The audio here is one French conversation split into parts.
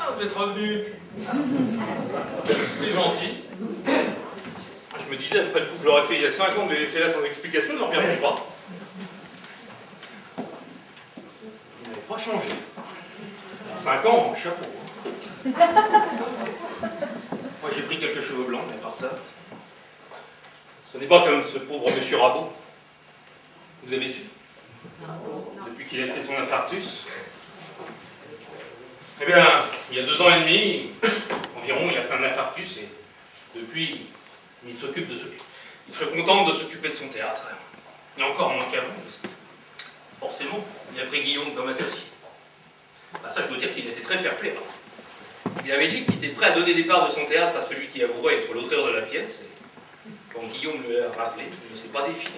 Ah, vous êtes revenu. C'est gentil. Je me disais, après le coup que j'aurais fait il y a 5 ans, de les laisser là sans explication, je n'en reviendrai pas. Vous n'avez pas changé. 5 ans, mon chapeau. Moi, j'ai pris quelques cheveux blancs, mais à part ça, ce n'est pas comme ce pauvre monsieur Rabot. Vous avez su? Depuis qu'il a fait son infarctus. Eh bien, il y a 2 ans et demi, environ, il a fait un infarctus et depuis, il s'occupe de s'occuper. Il se contente de s'occuper de son théâtre. Et encore moins qu'avant. Forcément, il a pris Guillaume comme associé. Bah ça, je dois dire qu'il était très fair-play. Il avait dit qu'il était prêt à donner des parts de son théâtre à celui qui avouerait être l'auteur de la pièce. Et quand Guillaume lui a rappelé, il ne s'est pas défié.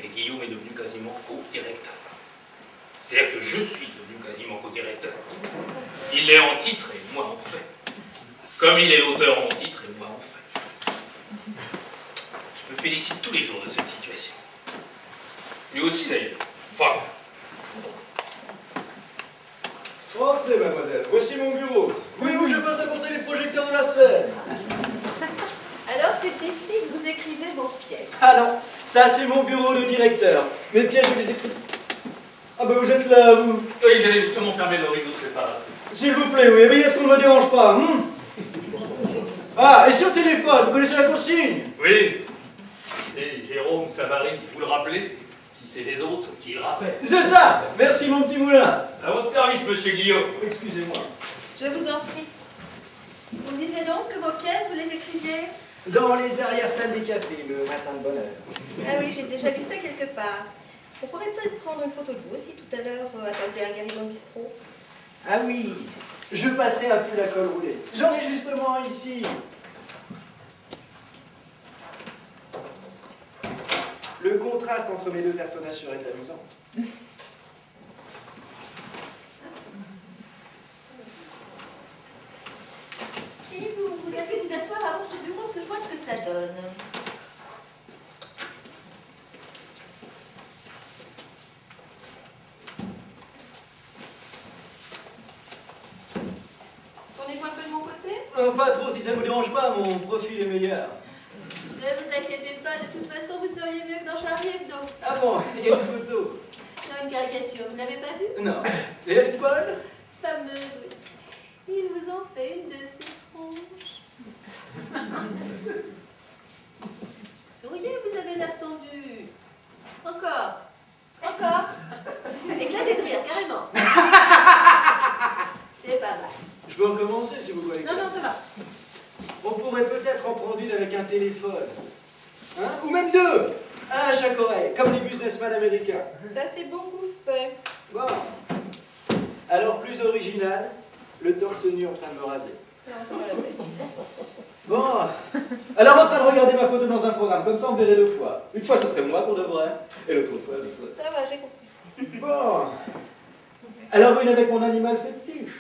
Et Guillaume est devenu quasiment co-directeur. C'est-à-dire que je suis devenu quasiment co-directeur. Il est en titre et moi en fait. Comme il est l'auteur en titre et moi en fait. Je me félicite tous les jours de cette situation. Lui aussi d'ailleurs. Enfin. Entrez, mademoiselle. Voici mon bureau. Voulez-vous que je passe apporter les projecteurs de la scène? Alors, c'est ici que vous écrivez vos pièces. Ah non, ça c'est mon bureau de directeur. Mes pièces, je les écris. Ah ben vous êtes là, vous. Oui, j'allais justement fermer le rideau de séparation. S'il vous plaît, oui, veillez à ce qu'on ne me dérange pas. Ah, et sur téléphone, vous connaissez la consigne? Oui. C'est Jérôme Savary, vous le rappelez? Si c'est les autres qui le rappellent. C'est ça. Merci mon petit moulin. À votre service, monsieur Guillaume. Excusez-moi. Je vous en prie. Vous me disiez donc que vos pièces, vous les écriviez? Dans les arrière-salles des cafés, le matin de bonne heure. Ah oui, j'ai déjà vu ça quelque part. On pourrait peut-être prendre une photo de vous aussi tout à l'heure à table à Garrison Bistrot. Ah oui, je passerai un pull à col roulé. J'en ai justement un ici. Le contraste entre mes 2 personnages serait amusant. Si vous voulez vous asseoir avant ce bureau, que je vois ce que ça donne. Tournez-vous un peu de mon côté. Pas trop, si ça ne vous dérange pas, mon profil est meilleur. Ne vous inquiétez pas, de toute façon, vous seriez mieux que dans Charlie Hebdo. Ah bon, il y a une photo. Non, une caricature, vous l'avez pas vue? Non. Et avec Paul? Fameuse, oui. Il vous en fait une de ses tronches. Souriez, vous avez l'air tendu. Encore. Encore. Éclatez de rire, carrément. C'est pas mal. Je peux recommencer si vous voulez. Non, non, ça va. On pourrait peut-être en prendre une avec un téléphone. Hein? Ou même 2. Un à chaque oreille, comme les businessmen américains. Ça, c'est beaucoup fait. Bon. Alors, plus original, le torse nu en train de me raser. Non, c'est pas la peine. Bon. Alors, en train de regarder ma photo dans un programme, comme ça on me verrait 2 fois. Une fois, ce serait moi pour de vrai, et l'autre fois, ce serait... Ça va, j'ai compris. Bon. Alors, une avec mon animal fétiche.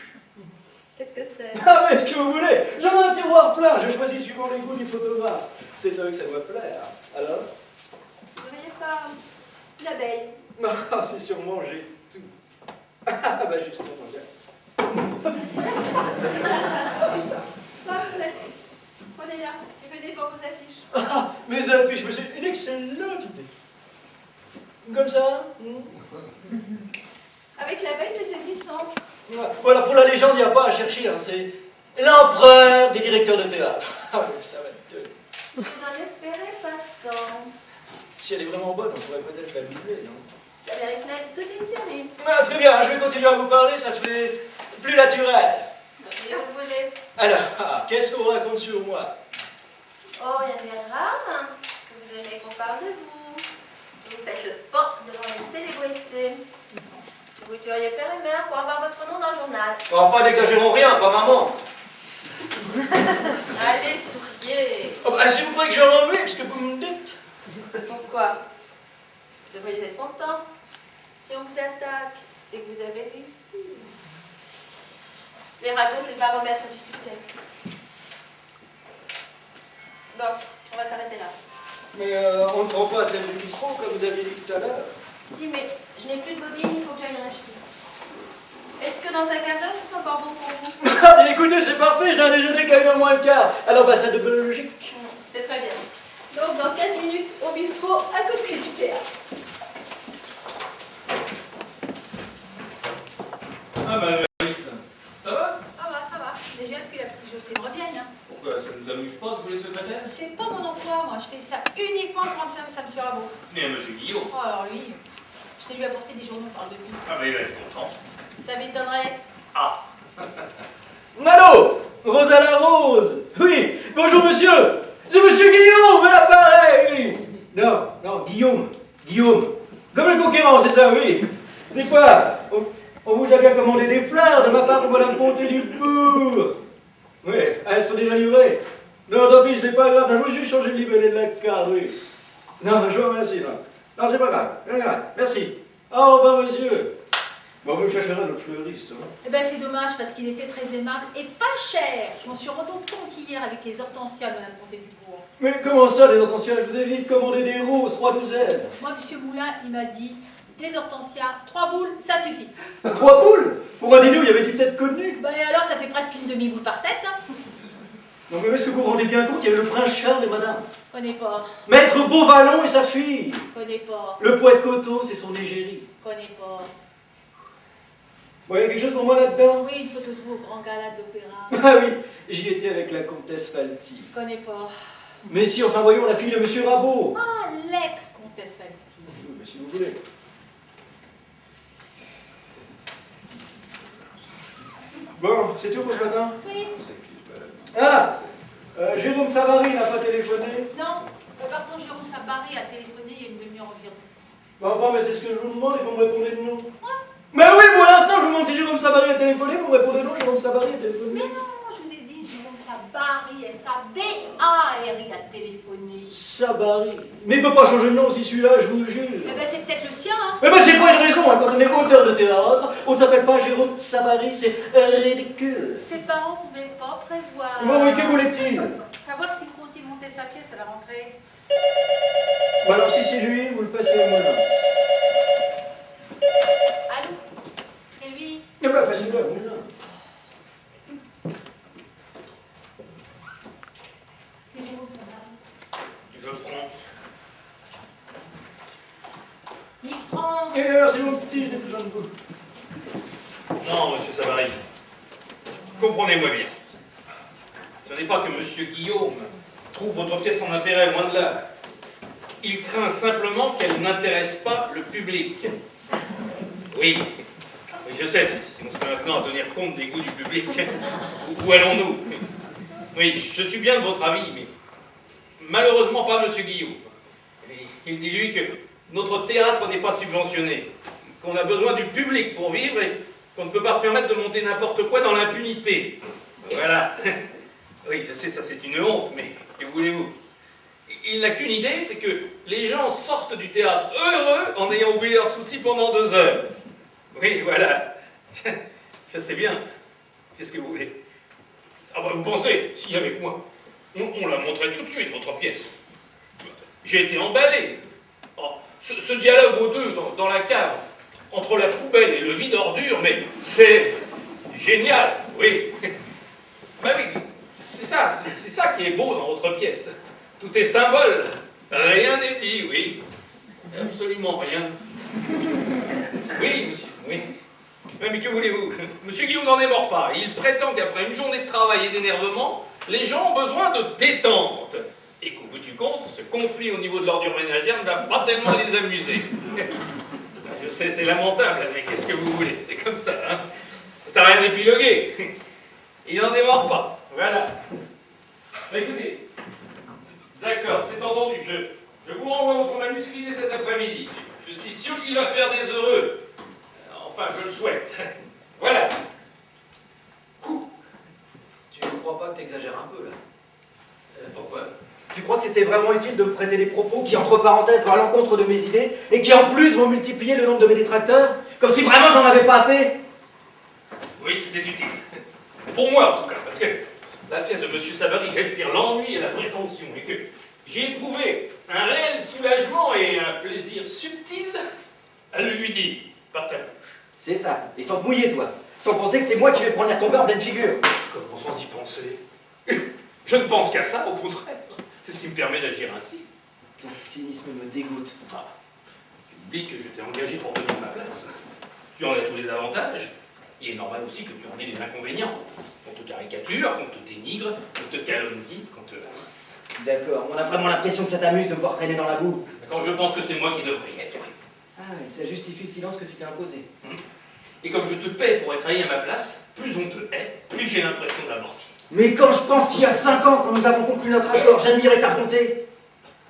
Qu'est-ce que c'est? Ah, mais ce que vous voulez! J'en ai un tiroir plein, je choisis suivant les goûts du photographe. C'est eux que ça doit plaire. Alors? Vous ne voyez pas l'abeille? Non, c'est sûrement j'ai tout. Ah, bah justement, bien. Parfait. Prenez-la et venez voir vos affiches. Ah, mes affiches, mais c'est une excellente idée. Comme ça? Avec l'abeille, c'est saisissant. Voilà, pour la légende, il n'y a pas à chercher, hein, c'est l'empereur des directeurs de théâtre. Ah oui, ça va être... Vous n'en espérez pas tant. Si elle est vraiment bonne, on pourrait peut-être la doubler, non? Avec toute une série. Ah, très bien, je vais continuer à vous parler, ça fait plus naturel. Si vous voulez. Alors, qu'est-ce qu'on raconte sur moi? Oh, rien de bien grave. Vous aimez qu'on parle de vous. Vous faites le pan devant les célébrités. Vous tueriez père et mère pour avoir votre nom dans le journal. Enfin, n'exagérons rien, pas maman. Allez, souriez. Oh, bah, si vous croyez que j'ai envie, qu'est-ce que vous me dites? Pourquoi? Vous devriez être content. Si on vous attaque, c'est que vous avez réussi. Les ragots, c'est le baromètre du succès. Bon, on va s'arrêter là. Mais on ne prend pas celle du bistrot, comme vous aviez dit tout à l'heure. Si, mais je n'ai plus de bobine, il faut que j'aille en acheter. Est-ce que dans un quart d'heure, ce sera encore beau pour vous. Ah, bien écoutez, c'est parfait, je dois déjeuner qu'à 1h moins le quart à l'ambassade de Belgique. C'est très bien. Donc dans 15 minutes, au bistrot, à côté du théâtre. Ah bah, Alice, ça va? Ça va. Mais j'ai hâte que la petite Jocelyne revienne. Hein. Pourquoi? Ça nous amuse pas de jouer les secrétaires? C'est pas mon emploi, moi. Je fais ça uniquement pour rendre service à M. Rabot. Mais à monsieur Guillaume. Oh, alors lui, je t'ai lui apporté des journaux, on parle de lui. Ah bah il va être content. Ça m'étonnerait. Ah. Allô, Rosa la Rose. Oui, bonjour monsieur. C'est monsieur Guillaume, à l'appareil, oui. Non, Guillaume. Comme le conquérant, c'est ça, oui. Des fois, on vous a bien commandé des fleurs de ma part pour Madame Ponté du Bourg. Oui, elles sont déjà livrées. Non, tant pis, c'est pas grave. Je voulais juste changer le libellé de la carte, oui. Non, je vous remercie, non. Non, c'est pas grave. Merci. Au revoir, monsieur. Bon, vous me chercherez un autre fleuriste. Hein. Eh ben c'est dommage parce qu'il était très aimable et pas cher. Je m'en suis rendu compte hier avec les hortensias de Madame Ponté du Bourg. Mais comment ça, les hortensias? Je vous ai dit de commander des roses, 3 douzaines. Moi, M. Moulin, il m'a dit, des hortensias, 3 boules, ça suffit. 3 boules? Pour un dîner où il y avait du tête connue. Ben et alors, ça fait presque une demi-boule par tête, hein. Non, mais est-ce que vous vous rendez bien compte? Il y avait le prince Charles et madame. Connais pas, Maître Beauvallon et sa fille. connais pas, Le poète Coteau, c'est son égérie. connais pas. Bon, il y a quelque chose pour moi là-dedans? Oui, une photo de vous au grand gala de l'opéra. Ah oui, j'y étais avec la comtesse Falti. Connais pas. Mais si, enfin voyons, la fille de monsieur Rabot. Ah, l'ex-comtesse Falti. Oui, mais si vous voulez. Bon, c'est tout pour ce matin? Oui. Ah, Jérôme Savary n'a pas téléphoné. Non, par contre, Jérôme Sabary a téléphoné il y a une demi-heure environ. Bon, enfin, mais c'est ce que je vous demande et vous me répondez de non. Mais oui, pour l'instant, je vous demande si Jérôme Savary a téléphoné, vous me répondez non, Jérôme Savary a téléphoné. Mais non, je vous ai dit, Jérôme Sabary, S-A-B-A-R-I a téléphoné. Savary. Mais il peut pas changer de nom aussi celui-là, je vous jure. Eh ben, c'est peut-être le sien, hein. Eh ben, c'est pas une raison, hein. Quand on est auteur de théâtre, on ne s'appelle pas Jérôme Savary, c'est ridicule. Ses parents ne pouvaient pas prévoir. Bon, mais que voulait-il? Savoir s'il comptait monter sa pièce à la rentrée. Bon, alors si c'est lui, vous le passez à moi. Allô? C'est lui? Eh ben, passez-le à moi. C'est Jérôme Sabary. Je prends. Il prend. Eh bien, merci mon petit, je n'ai plus besoin de vous. Non, monsieur Savary. Comprenez-moi bien. Ce n'est pas que monsieur Guillaume trouve votre pièce sans intérêt, loin de là. Il craint simplement qu'elle n'intéresse pas le public. Oui, je sais, si on se met maintenant à tenir compte des goûts du public, où allons-nous? Oui, je suis bien de votre avis, mais malheureusement pas monsieur Guillaume. Il dit, lui, que notre théâtre n'est pas subventionné, qu'on a besoin du public pour vivre et qu'on ne peut pas se permettre de monter n'importe quoi dans l'impunité. Voilà. Oui, je sais, ça c'est une honte, mais que voulez-vous? Il n'a qu'une idée, c'est que les gens sortent du théâtre heureux en ayant oublié leurs soucis pendant 2 heures. Oui, voilà. Je sais bien. Qu'est-ce que vous voulez? Ah bah vous pensez, si avec moi, on la montrait tout de suite, votre pièce. J'ai été emballé. Oh, ce dialogue aux deux dans la cave, entre la poubelle et le vide-ordure, mais c'est génial, oui. Bah oui, c'est ça qui est beau dans votre pièce. Tout est symbole, rien n'est dit, oui. Absolument rien. Oui, monsieur, oui. Mais que voulez-vous? Monsieur Guillaume n'en est mort pas. Il prétend qu'après une journée de travail et d'énervement, les gens ont besoin de détente. Et qu'au bout du compte, ce conflit au niveau de l'ordure ménagère ne va pas tellement les amuser. Je sais, c'est lamentable, mais qu'est-ce que vous voulez? C'est comme ça, hein? Ça n'a rien d'épilogué. Il n'en démord pas. Voilà. Bah, écoutez, d'accord, c'est entendu. Je vous renvoie votre manuscrit dès cet après-midi. Je suis sûr qu'il va faire des heureux. Enfin, je le souhaite. Voilà. Tu ne crois pas que tu exagères un peu, là? Pourquoi? Tu crois que c'était vraiment utile de me prêter des propos qui, entre parenthèses, vont à l'encontre de mes idées et qui, en plus, vont multiplier le nombre de mes détracteurs? Comme si vraiment j'en avais pas assez? Oui, c'était utile. Pour moi, en tout cas, parce que la pièce de M. Savary respire l'ennui et la prétention, et que j'ai éprouvé un réel soulagement et un plaisir subtil à le lui dire par ta bouche. C'est ça. Et sans te mouiller, toi. sans penser que c'est moi qui vais prendre l'air tombé en pleine figure. Comment sans y penser? Je ne pense qu'à ça, au contraire. C'est ce qui me permet d'agir ainsi. Ton cynisme me dégoûte. Ah, tu oublies que je t'ai engagé pour tenir ma place. Tu en as tous les avantages. Il est normal aussi que tu en aies des inconvénients. Qu'on te caricature, qu'on te dénigre, qu'on te calomnie, qu'on te haïsse. D'accord, on a vraiment l'impression que ça t'amuse de me voir traîner dans la boue. Quand je pense que c'est moi qui devrais y être. Ah oui, ça justifie le silence que tu t'es imposé. Et comme je te paie pour être haï à ma place, plus on te hait, plus j'ai l'impression d'amortir. Mais quand je pense qu'il y a 5 ans, quand nous avons conclu notre accord, j'admirais ta bonté.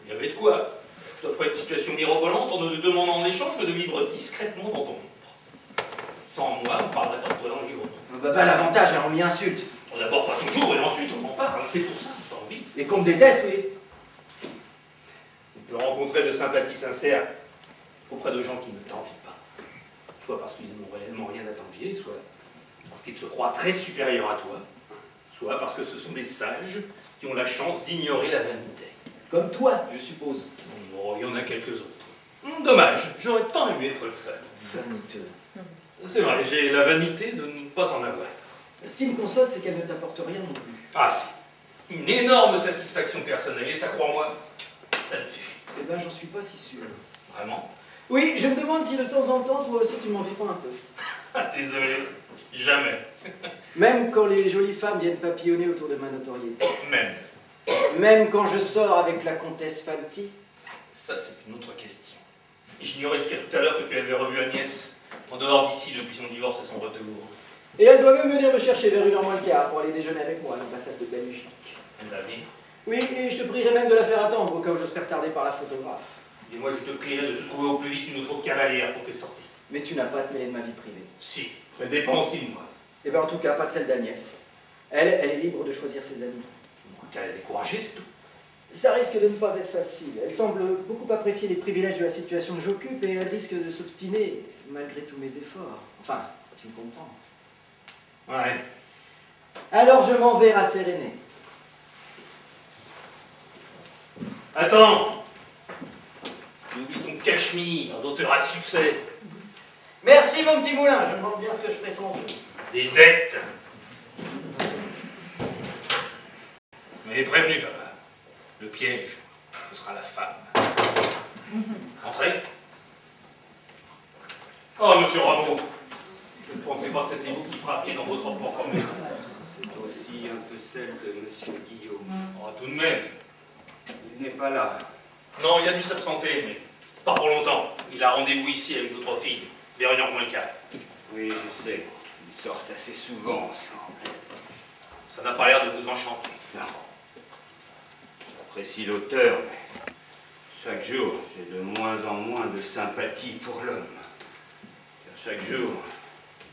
Il y avait de quoi. Je t'offrais une situation mirobolante en ne demandant en échange que de vivre discrètement dans ton ombre. Sans moi, on parlerait pas de toi dans les jours. Bah, l'avantage, hein, on m'y insulte. On d'abord pas toujours et ensuite on en parle. C'est pour ça que t'as envie. Et qu'on me déteste, oui. On peut rencontrer de sympathies sincères auprès de gens qui ne t'envient pas. Soit parce qu'ils n'ont réellement rien à t'envier, soit parce qu'ils se croient très supérieurs à toi, soit parce que ce sont des sages qui ont la chance d'ignorer la vanité. Comme toi, je suppose. Bon, il y en a quelques autres. Dommage, j'aurais tant aimé être le seul. Vaniteux. C'est vrai, j'ai la vanité de ne pas en avoir. Ce qui me console, c'est qu'elle ne t'apporte rien non plus. Ah si, une énorme satisfaction personnelle, et ça, crois-moi, ça me suffit. Eh ben, j'en suis pas si sûr. Vraiment? Oui, je me demande si de temps en temps, toi aussi, tu m'envies pas un peu. Ah, désolé, jamais. Même quand les jolies femmes viennent papillonner autour de ma notoriété. Même. Même quand je sors avec la comtesse Fanti. Ça, c'est une autre question. J'ignorais jusqu'à tout à l'heure que tu avais revu Agnès, en dehors d'ici depuis son divorce et son retour. Et elle doit même venir me chercher vers 1h moins le quart pour aller déjeuner avec moi à l'ambassade de Belgique. Elle va venir. Oui, et je te prierai même de la faire attendre au cas où je serai retardé par la photographe. Et moi, je te prierai de te trouver au plus vite une autre cavalière pour tes sorties. Mais tu n'as pas à te mêler de ma vie privée. Si, ça dépend aussi de moi. Eh bien, en tout cas, pas de celle d'Agnès. Elle est libre de choisir ses amis. Qu'à la décourager, c'est tout. Ça risque de ne pas être facile. Elle semble beaucoup apprécier les privilèges de la situation que j'occupe et elle risque de s'obstiner malgré tous mes efforts. Enfin, tu me comprends. Ouais. Alors je m'en vais à Séréné. Attends. Oublie ton cachemire d'auteur à succès. Merci mon petit moulin, je me demande bien ce que je ferai sans vous. Des dettes. Mais prévenu, papa. Le piège, ce sera la femme. Entrez. Oh, monsieur Rameau. Je ne pensais pas que c'était vous qui frappiez dans votre propre maison. C'est aussi un peu celle de monsieur Guillaume. Oh, tout de même. Il n'est pas là. Non, il a dû s'absenter, mais pas pour longtemps. Il a rendez-vous ici avec d'autres filles, vers 1h moins le quart. Oui, je sais. Ils sortent assez souvent ensemble. Ça n'a pas l'air de vous enchanter. Non. J'apprécie l'auteur, mais chaque jour, j'ai de moins en moins de sympathie pour l'homme. Car chaque jour,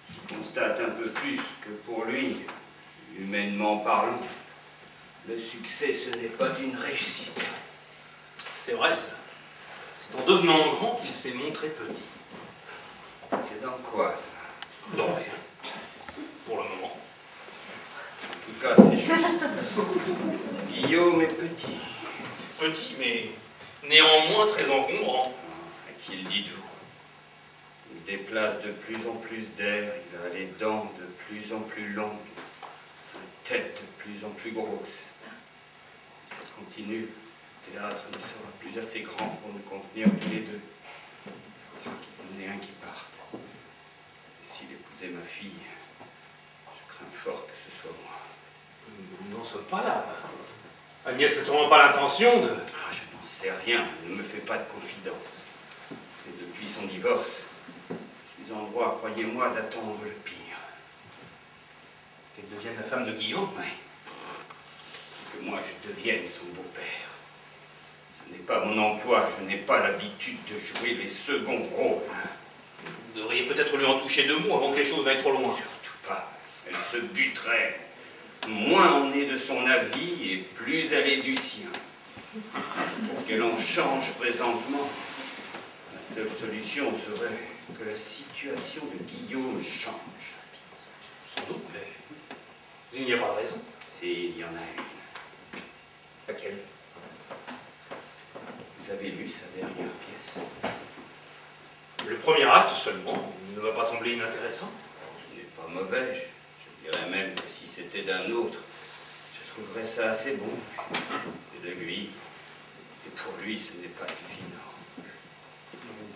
je constate un peu plus que pour lui, humainement parlant, le succès, ce n'est pas une réussite. C'est vrai, ça. C'est en devenant grand qu'il s'est montré petit. C'est dans quoi, ça? Non, rien. Pour le moment. En tout cas, c'est juste. Guillaume est petit. Petit, mais néanmoins très encombrant. À qui le dites-vous? Il déplace de plus en plus d'air, il a les dents de plus en plus longues, la tête de plus en plus grosse. Si ça continue, le théâtre ne sera plus assez grand pour nous contenir tous les deux. Il faut qu'il y en ait un qui parte. Et s'il épousait ma fille, je crains fort que ce soit moi. Nous n'en sommes pas là. Agnès n'a sûrement pas l'intention de... Ah, je n'en sais rien, elle ne me fait pas de confidence. Et depuis son divorce, je suis en droit, croyez-moi, d'attendre le pire. Qu'elle devienne la femme de Guillaume? Oui. Que moi je devienne son beau-père. Ce n'est pas mon emploi, je n'ai pas l'habitude de jouer les seconds rôles. Vous devriez peut-être lui en toucher 2 mots avant que les choses n'aillent trop loin. Surtout pas. Elle se buterait. Moins on est de son avis et plus elle est du sien. Pour qu'elle en change présentement, la seule solution serait que la situation de Guillaume change. Sans doute, mais il n'y a pas de raison. Si, il y en a une. Laquelle? Vous avez lu sa dernière pièce? Le premier acte seulement ne va pas sembler inintéressant. Ce n'est pas mauvais. Je dirais même que si c'était d'un autre, je trouverais ça assez bon. C'est de lui. Et pour lui, ce n'est pas suffisant.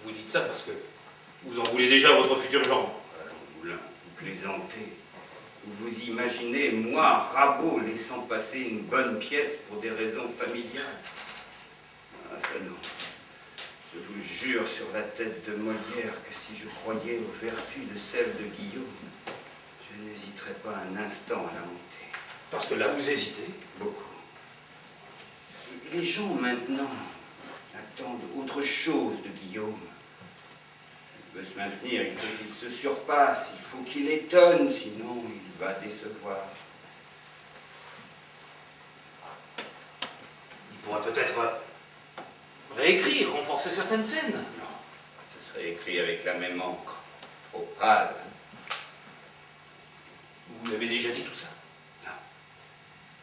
Vous dites ça parce que vous en voulez déjà à votre futur gendre. Allons, Moulin, vous plaisantez. Vous vous imaginez, moi, Rabot, laissant passer une bonne pièce pour des raisons familiales? Ah, ça non. Je vous jure sur la tête de Molière que si je croyais aux vertus de celle de Guillaume, je n'hésiterais pas un instant à la monter. Parce que là, vous hésitez. Beaucoup. Les gens, maintenant, attendent autre chose de Guillaume. S'il veut se maintenir, il faut qu'il se surpasse, il faut qu'il étonne, sinon il va décevoir. Il pourra peut-être réécrire, renforcer certaines scènes. Non, ce serait écrit avec la même encre, trop pâle. Vous l'avez déjà dit tout ça. Non.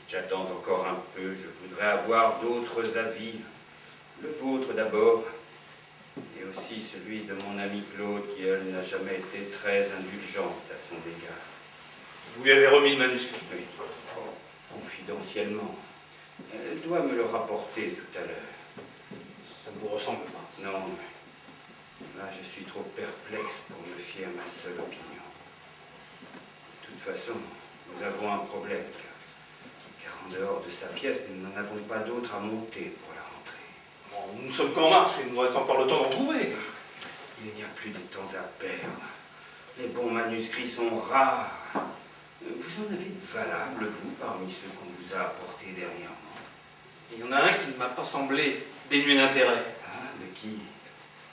J'attends encore un peu, je voudrais avoir d'autres avis. Le vôtre d'abord, et aussi celui de mon ami Claude, qui, elle, n'a jamais été très indulgente à son égard. Vous lui avez remis le manuscrit. Oui, confidentiellement. Elle doit me le rapporter tout à l'heure. Ça ne vous ressemble pas. Non, là je suis trop perplexe pour me fier à ma seule opinion. De toute façon, nous avons un problème, car en dehors de sa pièce, nous n'en avons pas d'autre à monter pour la rentrée. Bon, nous ne sommes qu'en mars et il nous reste encore le temps d'en trouver. Il n'y a plus de temps à perdre. Les bons manuscrits sont rares. Vous en avez de valables, vous, parmi ceux qu'on vous a apportés dernièrement? Il y en a un qui ne m'a pas semblé dénué d'intérêt. Ah, de qui?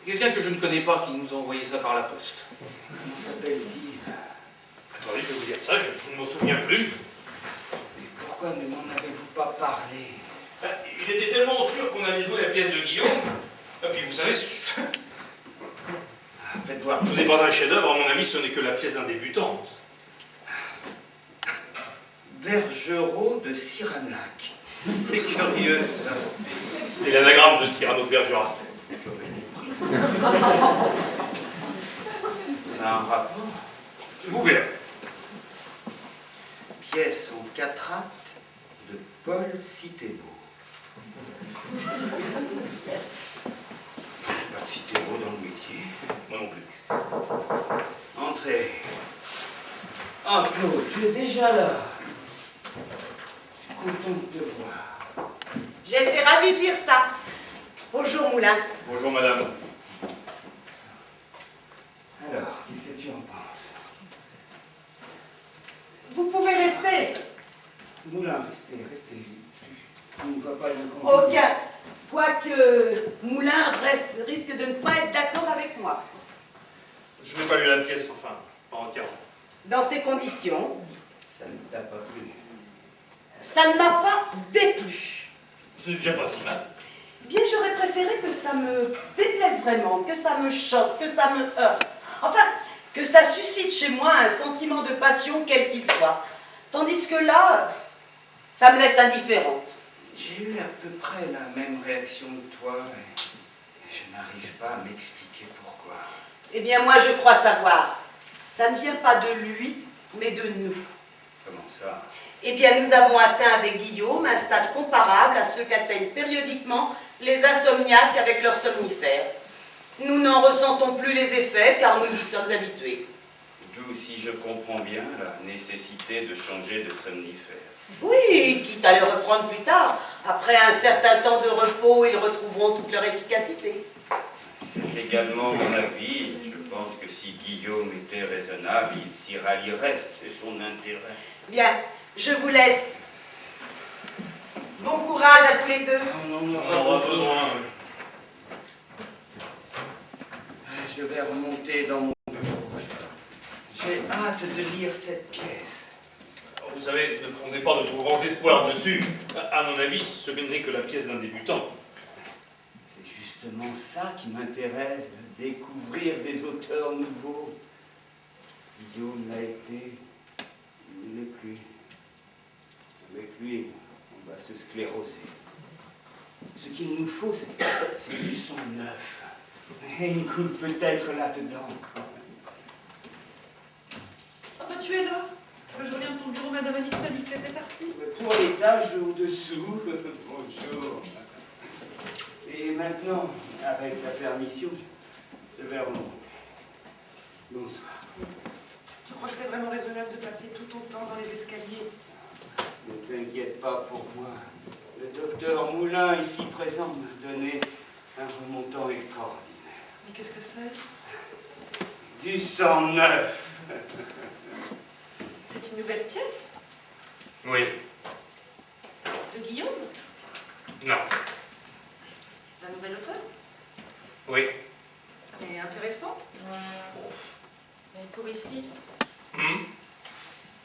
Quelqu'un que je ne connais pas qui nous a envoyé ça par la poste. Comment s'appelle-t-il? Attendez, je vais vous dire ça, je ne m'en souviens plus. Mais pourquoi ne m'en avez-vous pas parlé? Il était tellement sûr qu'on allait jouer la pièce de Guillaume. Et puis vous savez, Ah, faites voir. ce n'est pas un chef-d'œuvre, à mon avis, ce n'est que la pièce d'un débutant. Bergerot de Cyranac. C'est curieux, ça. C'est l'anagramme de Cyrano de Bergerac. Ça a un rapport. Vous verrez. Pièce en 4 actes de Paul Citébeau. Pas de Citébeau dans le métier. Moi non plus. Entrez. Ah, Claude, tu es déjà là. Je suis content de te voir. J'ai été ravie de lire ça. Bonjour Moulin. Bonjour madame. Alors, qu'est-ce que tu en penses? Vous pouvez rester. Moulin, restez. Tu ne vas pas l'inconvénient. Aucun. Quoique Moulin risque de ne pas être d'accord avec moi. Je n'ai pas lu la pièce, enfin, pas entièrement. Dans ces conditions, Ça ne t'a pas plu. ça ne m'a pas déplu. C'est déjà pas si mal. Bien, j'aurais préféré que ça me déplaise vraiment, que ça me choque, que ça me heurte. Enfin, que ça suscite chez moi un sentiment de passion quel qu'il soit. Tandis que là, ça me laisse indifférente. J'ai eu à peu près la même réaction que toi, et je n'arrive pas à m'expliquer pourquoi. Eh bien, moi, je crois savoir. Ça ne vient pas de lui, mais de nous. Comment ça? Eh bien, nous avons atteint avec Guillaume un stade comparable à ceux qu'atteignent périodiquement les insomniaques avec leurs somnifères. Nous n'en ressentons plus les effets car nous y sommes habitués. D'où, si je comprends bien, la nécessité de changer de somnifère. Oui, quitte à le reprendre plus tard. Après un certain temps de repos, ils retrouveront toute leur efficacité. C'est également mon avis. Je pense que si Guillaume était raisonnable, il s'y rallierait. C'est son intérêt. Bien, je vous laisse. Bon courage à tous les deux. On en On aura besoin. Je vais remonter dans mon bureau. J'ai hâte de lire cette pièce. Alors, vous savez, ne fondez pas de trop grands espoirs dessus. À mon avis, ce n'est que la pièce d'un débutant. C'est justement ça qui m'intéresse, de découvrir des auteurs nouveaux. Guillaume l'a été, il ne l'est plus. Avec lui, on va se scléroser. Ce qu'il nous faut, c'est du sang neuf. Et une coupe peut-être là-dedans. Ah bah, tu tu es là? Je reviens de ton bureau, Madame Alice m'a dit que tu étais partie. Pour l'étage au-dessous, bonjour. Et maintenant, avec la permission, je vais remonter. Bonsoir. Tu crois que c'est vraiment raisonnable de passer tout ton temps dans les escaliers? Ne t'inquiète pas pour moi. Le docteur Moulin, ici présent, m'a donné un remontant extraordinaire. Mais qu'est-ce que c'est? Du sang neuf. C'est une nouvelle pièce? Oui. De Guillaume? Non. D'un nouvel auteur? Oui. Et intéressante? Et pour ici?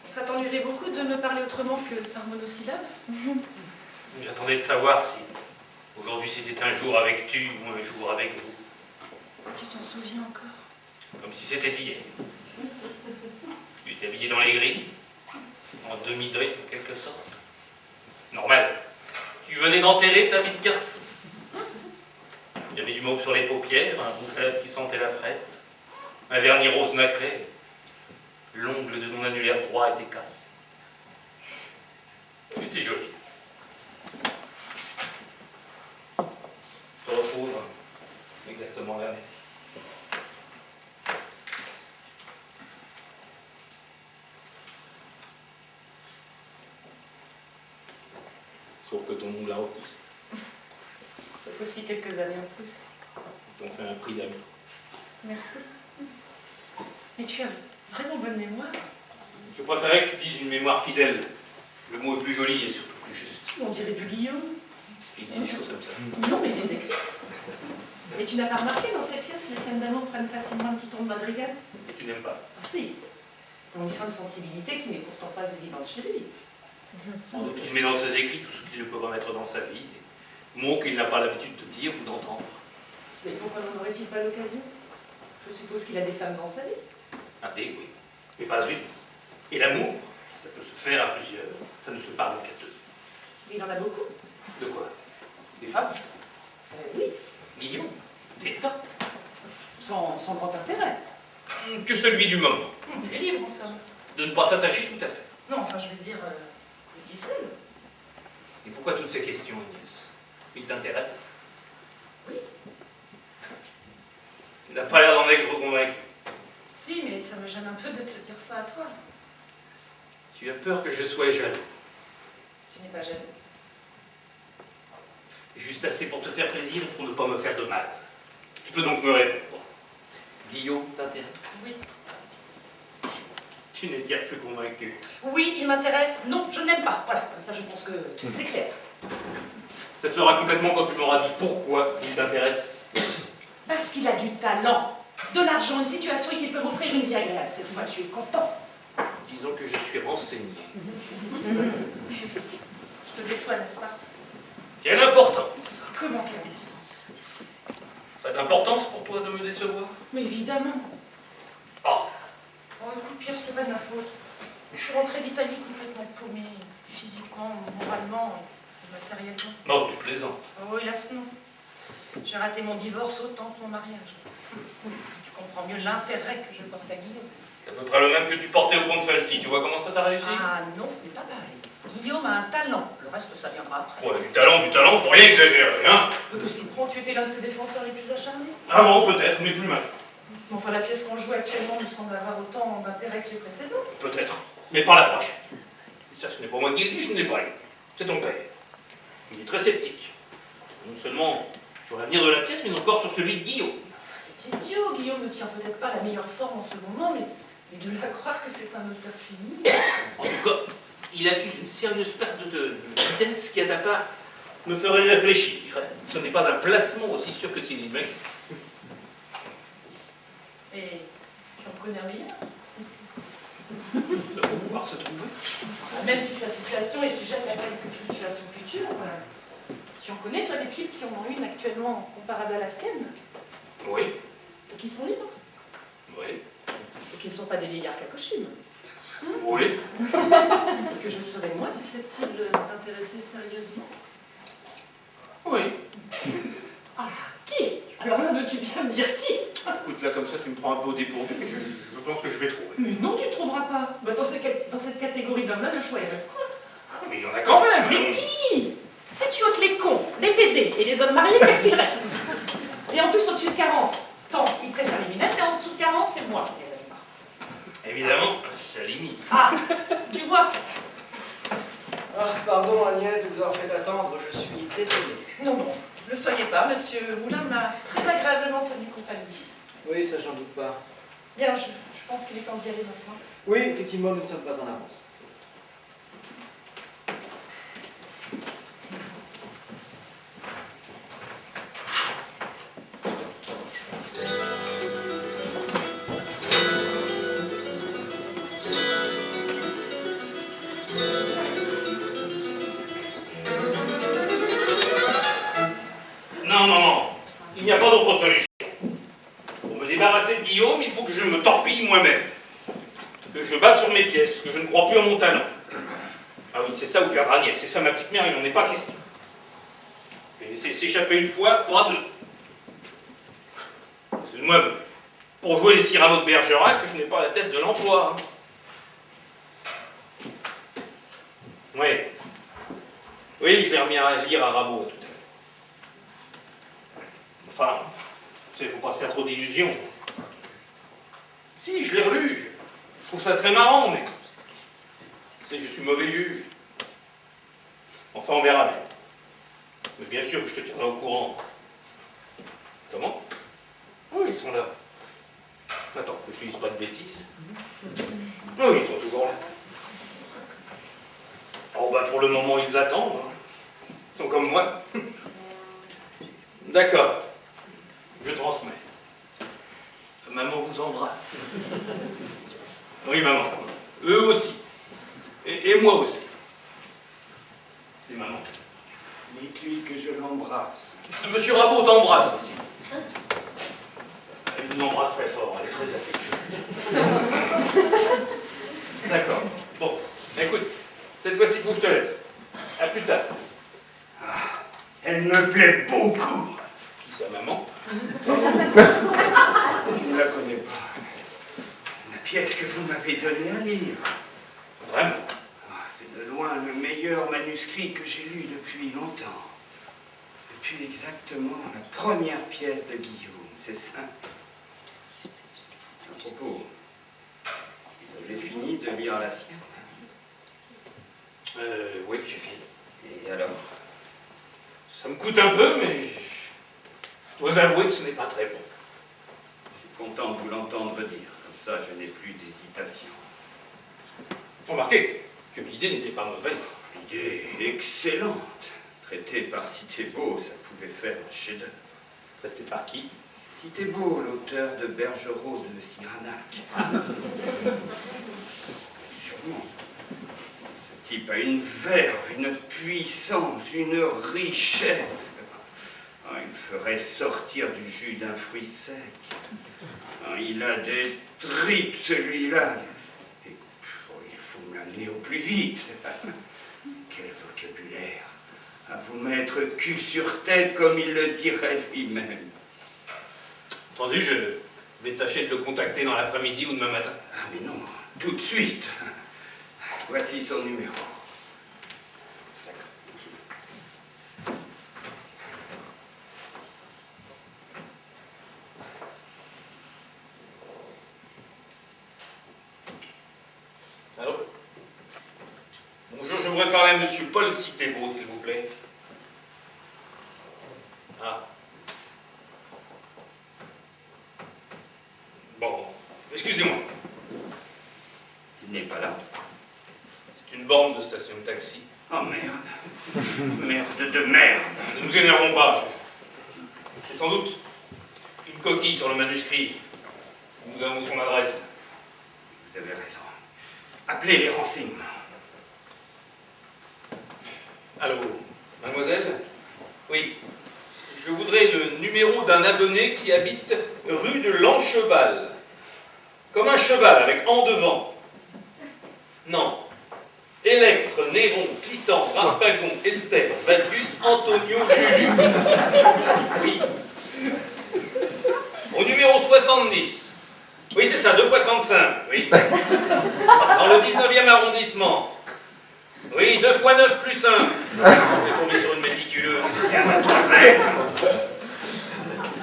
Ça t'ennuierait beaucoup de me parler autrement que par monosyllabe? J'attendais de savoir si aujourd'hui c'était un jour avec tu ou un jour avec vous. Tu t'en souviens encore? Comme si c'était hier. Tu étais habillé dans les gris, en demi-dré en quelque sorte. Normal. Tu venais d'enterrer ta vie de garçon. Il y avait du mauve sur les paupières, un rouge à lèvres qui sentait la fraise, un vernis rose nacré. L'ongle de ton annulaire droit était cassé. Tu étais jolie. Je te retrouve exactement la même. Sauf que ton moulin repousse. Sauf aussi quelques années en plus. Ils t'ont fait un prix d'amis. Merci. Mais tu as vraiment bonne mémoire. Je préférais que tu dises une mémoire fidèle. Le mot est plus joli et surtout plus juste. On dirait du Guillaume. Il dit des choses comme ça. Non, mais les écrits. Et tu n'as pas remarqué dans ces pièces, les scènes d'amour prennent facilement un petit ton de madrigal? Et tu n'aimes pas. Ah, si. On y sent une sensibilité qui n'est pourtant pas évidente chez lui. Sans doute qu'il met dans ses écrits tout ce qu'il ne peut pas mettre dans sa vie, des mots qu'il n'a pas l'habitude de dire ou d'entendre. Mais pourquoi n'en aurait-il pas l'occasion? Je suppose qu'il a des femmes dans sa vie. Un dé, oui, mais pas une. Et l'amour, ça peut se faire à plusieurs, ça ne se parle qu'à deux. Mais il en a beaucoup. De quoi? Des femmes? Oui, Guillaume? Des tas? sans grand intérêt. Que celui du moment. Il est libre en somme. De ne pas s'attacher tout à fait. Non, enfin, je veux dire, il dit seul. Et pourquoi toutes ces questions, Agnès? Il t'intéresse? Oui. Il n'a pas l'air d'en être convaincu. Si, mais ça me gêne un peu de te dire ça à toi. Tu as peur que je sois jaloux. Tu n'es pas jaloux. Juste assez pour te faire plaisir et pour ne pas me faire de mal. Tu peux donc me répondre. Guillaume t'intéresse? Oui. Tu n'es guère plus convaincu. Oui, il m'intéresse. Non, je n'aime pas. Voilà, comme ça je pense que c'est clair. Ça te sera complètement quand tu m'auras dit pourquoi il t'intéresse. Parce qu'il a du talent, de l'argent, une situation et qu'il peut m'offrir une vie agréable. Cette fois, tu es content. Disons que je suis renseigné. Je te déçois, n'est-ce pas? Quelle importance! Comment quelle distance? Ça a d'importance pour toi de me décevoir? Mais évidemment. Oh! Oh, écoute, Pierre, ce n'est pas de ma faute. Je suis rentrée d'Italie complètement paumée, physiquement, moralement et matériellement. Non, tu plaisantes. Oh, hélas, non. J'ai raté mon divorce autant que mon mariage. Tu comprends mieux l'intérêt que je porte à Guillaume. C'est à peu près le même que tu portais au comte Falti. Tu vois comment ça t'a réussi? Ah non, ce n'est pas pareil. Guillaume a un talent. Le reste, ça viendra après. Ouais, du talent, faut rien exagérer, hein? Mais qu'est-ce que tu prends? Tu étais l'un de ses défenseurs les plus acharnés. Avant, peut-être, mais plus mal. Enfin, la pièce qu'on joue actuellement me semble avoir autant d'intérêt que les précédentes. Peut-être, mais pas la prochaine. Ça, ce n'est pas moi qui le dis, je ne l'ai pas lu. C'est ton père. Il est très sceptique. Non seulement sur l'avenir de la pièce, mais encore sur celui de Guillaume. Enfin, c'est idiot. Guillaume ne tient peut-être pas la meilleure forme en ce moment, mais de là croire que c'est un auteur fini. En tout cas, il accuse une sérieuse perte de vitesse qui, à ta part, me ferait réfléchir. Ce n'est pas un placement aussi sûr que tu l'imagines. Et tu en connais un meilleur? Ça va pouvoir se trouver. Enfin, même si sa situation est sujette à quelques fluctuations futures, tu en connais, toi, des types qui en ont une actuellement comparable à la sienne? Oui, Et qui sont libres? oui, Et qui ne sont pas des vieillards Kakoshim? oui. Et que je serais moins susceptible d'intéresser sérieusement? Oui. Ah, qui? Alors là, veux-tu bien me dire qui? Écoute, là, comme ça, tu me prends un peu au dépourvu, mais je pense que je vais trouver. Mais non, tu ne trouveras pas. Bah, dans cette catégorie d'hommes-là, le choix est restreint. Mais il y en a quand même. Mais qui? Si tu ôtes les cons, les PD et les hommes mariés, qu'est-ce qu'il reste? Et en plus, au-dessus de 40, tant ils préfèrent les minettes, et en dessous de 40, c'est moi qui les aime pas. Évidemment, c'est la limite. Ah, tu vois? Ah, pardon Agnès de vous avoir fait attendre, je suis désolé. Non, non, ne le soyez pas, monsieur Moulin m'a très agréablement tenu compagnie. Oui, ça j'en doute pas. Bien, je pense qu'il est temps d'y aller maintenant. Oui, effectivement, nous ne sommes pas en avance. Non, non, non. Il n'y a pas d'autre solution. Pour me débarrasser de Guillaume, il faut que je me torpille moi-même. Que je batte sur mes pièces, que je ne crois plus en mon talent. Ah oui, c'est ça ou perdre Agnès, c'est ça ma petite mère, il n'en est pas question. J'ai laissé s'échapper une fois, pas deux. C'est moi, pour jouer les Cyrano de Bergerac, je n'ai pas la tête de l'emploi. Oui. Oui, je l'ai remis à lire à Rabot tout à l'heure. Enfin, il ne faut pas se faire trop d'illusions. Si, je l'ai relu. Je trouve ça très marrant, mais... Tu sais, je suis mauvais juge. Enfin, on verra bien. Mais bien sûr que je te tiendrai au courant. Comment? Oui, ils sont là. Attends, que je ne dise pas de bêtises. Oui, ils sont toujours là. Oh, bah, pour le moment, ils attendent. Hein. Ils sont comme moi. D'accord. Je transmets. Maman vous embrasse. Oui, maman. Eux aussi. Et moi aussi. C'est maman. Dites-lui que je l'embrasse. Monsieur Rabot t'embrasse aussi. Il m'embrasse très fort, elle est très affectueuse. D'accord. Bon, écoute, cette fois-ci, il faut que je te laisse. À plus tard. Ah, elle me plaît beaucoup. Qui ça, maman? Je ne la connais pas. La pièce que vous m'avez donnée à lire. Vraiment? Ah, c'est de loin le meilleur manuscrit que j'ai lu depuis longtemps. Depuis exactement la première pièce de Guillaume, c'est ça. À propos, vous avez fini de lire la sienne? Oui, j'ai fini. Et alors? Ça me coûte un peu, mais je dois avouer que ce n'est pas très bon. Je suis content de vous l'entendre dire. Comme ça, je n'ai plus d'hésitation. Remarquez que l'idée n'était pas mauvaise. L'idée excellente. Traité par Cité-Beau, ça pouvait faire un chef-d'œuvre. Traité par qui? Cité-Beau, l'auteur de Bergerot de Cyranac. Sûrement. Ce type a une verve, une puissance, une richesse. Ah, il ferait sortir du jus d'un fruit sec. Ah, il a des tripes, celui-là. Et, il faut me l'amener au plus vite. Quel vocabulaire. À vous mettre cul sur tête, comme il le dirait lui-même. Entendu, je vais tâcher de le contacter dans l'après-midi ou demain matin. Ah mais non, tout de suite. Voici son numéro. Allô? Bonjour, je voudrais parler à monsieur Paul Cité-Beau, s'il vous plaît. Ah. Bon, excusez-moi. Il n'est pas là. C'est une borne de station de taxi. Oh merde. Merde de merde. Ne nous énervons pas. C'est sans doute une coquille sur le manuscrit. Nous avons son adresse. Vous avez raison. Appelez les renseignements. Allô, mademoiselle? Oui. Je voudrais le numéro d'un abonné qui habite rue de l'Ancheval. Comme un cheval avec en devant. Non. Électre, Néron, Clitan, Harpagon, Esther, Bacchus, Antonio, Lulu. Oui. Au numéro 60. 70. Oui, c'est ça, 2 fois 35, oui. Dans le 19e arrondissement. Oui, 2 fois 9 plus 1. On est tombé sur une méticuleuse. Il y a un 3 frères.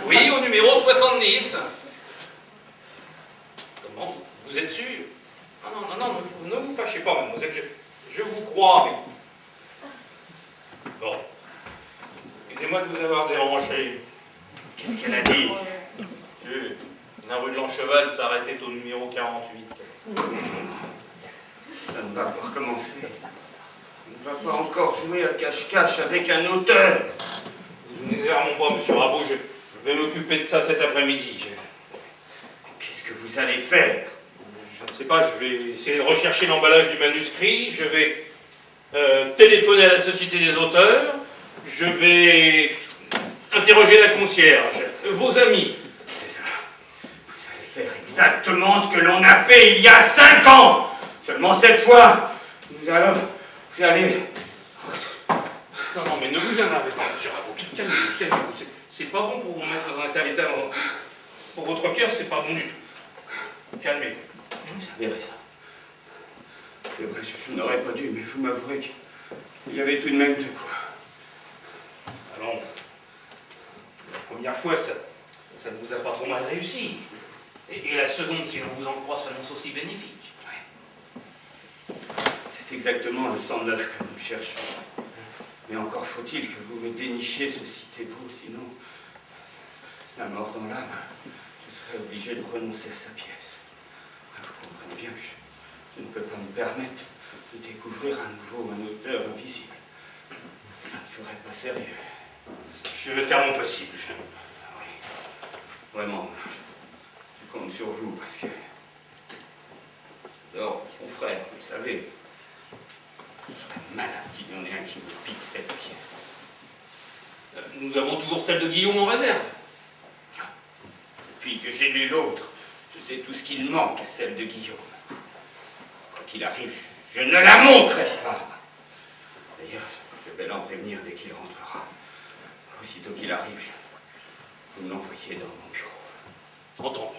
Oui, au numéro 70. Comment? Vous êtes sûr? Non, ne vous fâchez pas, mademoiselle. Je vous crois, mais... Bon. Excusez-moi de vous avoir dérangé. Qu'est-ce qu'elle a dit? La rue de Lancheval s'arrêtait au numéro 48. Ça ne va pas recommencer. On ne va pas encore jouer à cache-cache avec un auteur. Nous n'exermons pas, monsieur Rabot. Je vais m'occuper de ça cet après-midi. Qu'est-ce que vous allez faire? Je ne sais pas, je vais essayer de rechercher l'emballage du manuscrit. Je vais téléphoner à la Société des auteurs. Je vais interroger la concierge, vos amis. C'est ça. Vous allez faire exactement ce que l'on a fait il y a 5 ans. Seulement cette fois, vous allez... Non, mais ne vous énervez pas, monsieur Rabot. Calmez-vous. C'est pas bon pour vous mettre dans un tel état. Pour votre cœur, c'est pas bon du tout. Calmez-vous. Vous avez raison. C'est vrai, je n'aurais pas dû, mais vous m'avouerez qu'il y avait tout de même de quoi. Alors, la première fois, ça ne vous a pas trop mal réussi. Et la seconde, si l'on vous en croit, s'annonce aussi bénéfique. Ouais. C'est exactement le 109 que nous cherchons. Mais encore faut-il que vous me dénichiez ce Cité-Beau, sinon, la mort dans l'âme, je serais obligé de renoncer à sa pièce. Vous comprenez bien que je ne peux pas me permettre de découvrir à nouveau un auteur invisible. Ça ne ferait pas sérieux. Je vais faire mon possible. Oui, vraiment, je compte sur vous parce que j'adore mon frère, vous le savez. Je serais malade qu'il y en ait un qui me pique cette pièce. Nous avons toujours celle de Guillaume en réserve. Depuis que j'ai lu l'autre, je sais tout ce qu'il manque à celle de Guillaume. Quoi qu'il arrive, je ne la montrerai pas. D'ailleurs, je vais l'en prévenir dès qu'il rentrera. Aussitôt qu'il arrive, vous me l'envoyez dans mon bureau. Entendu.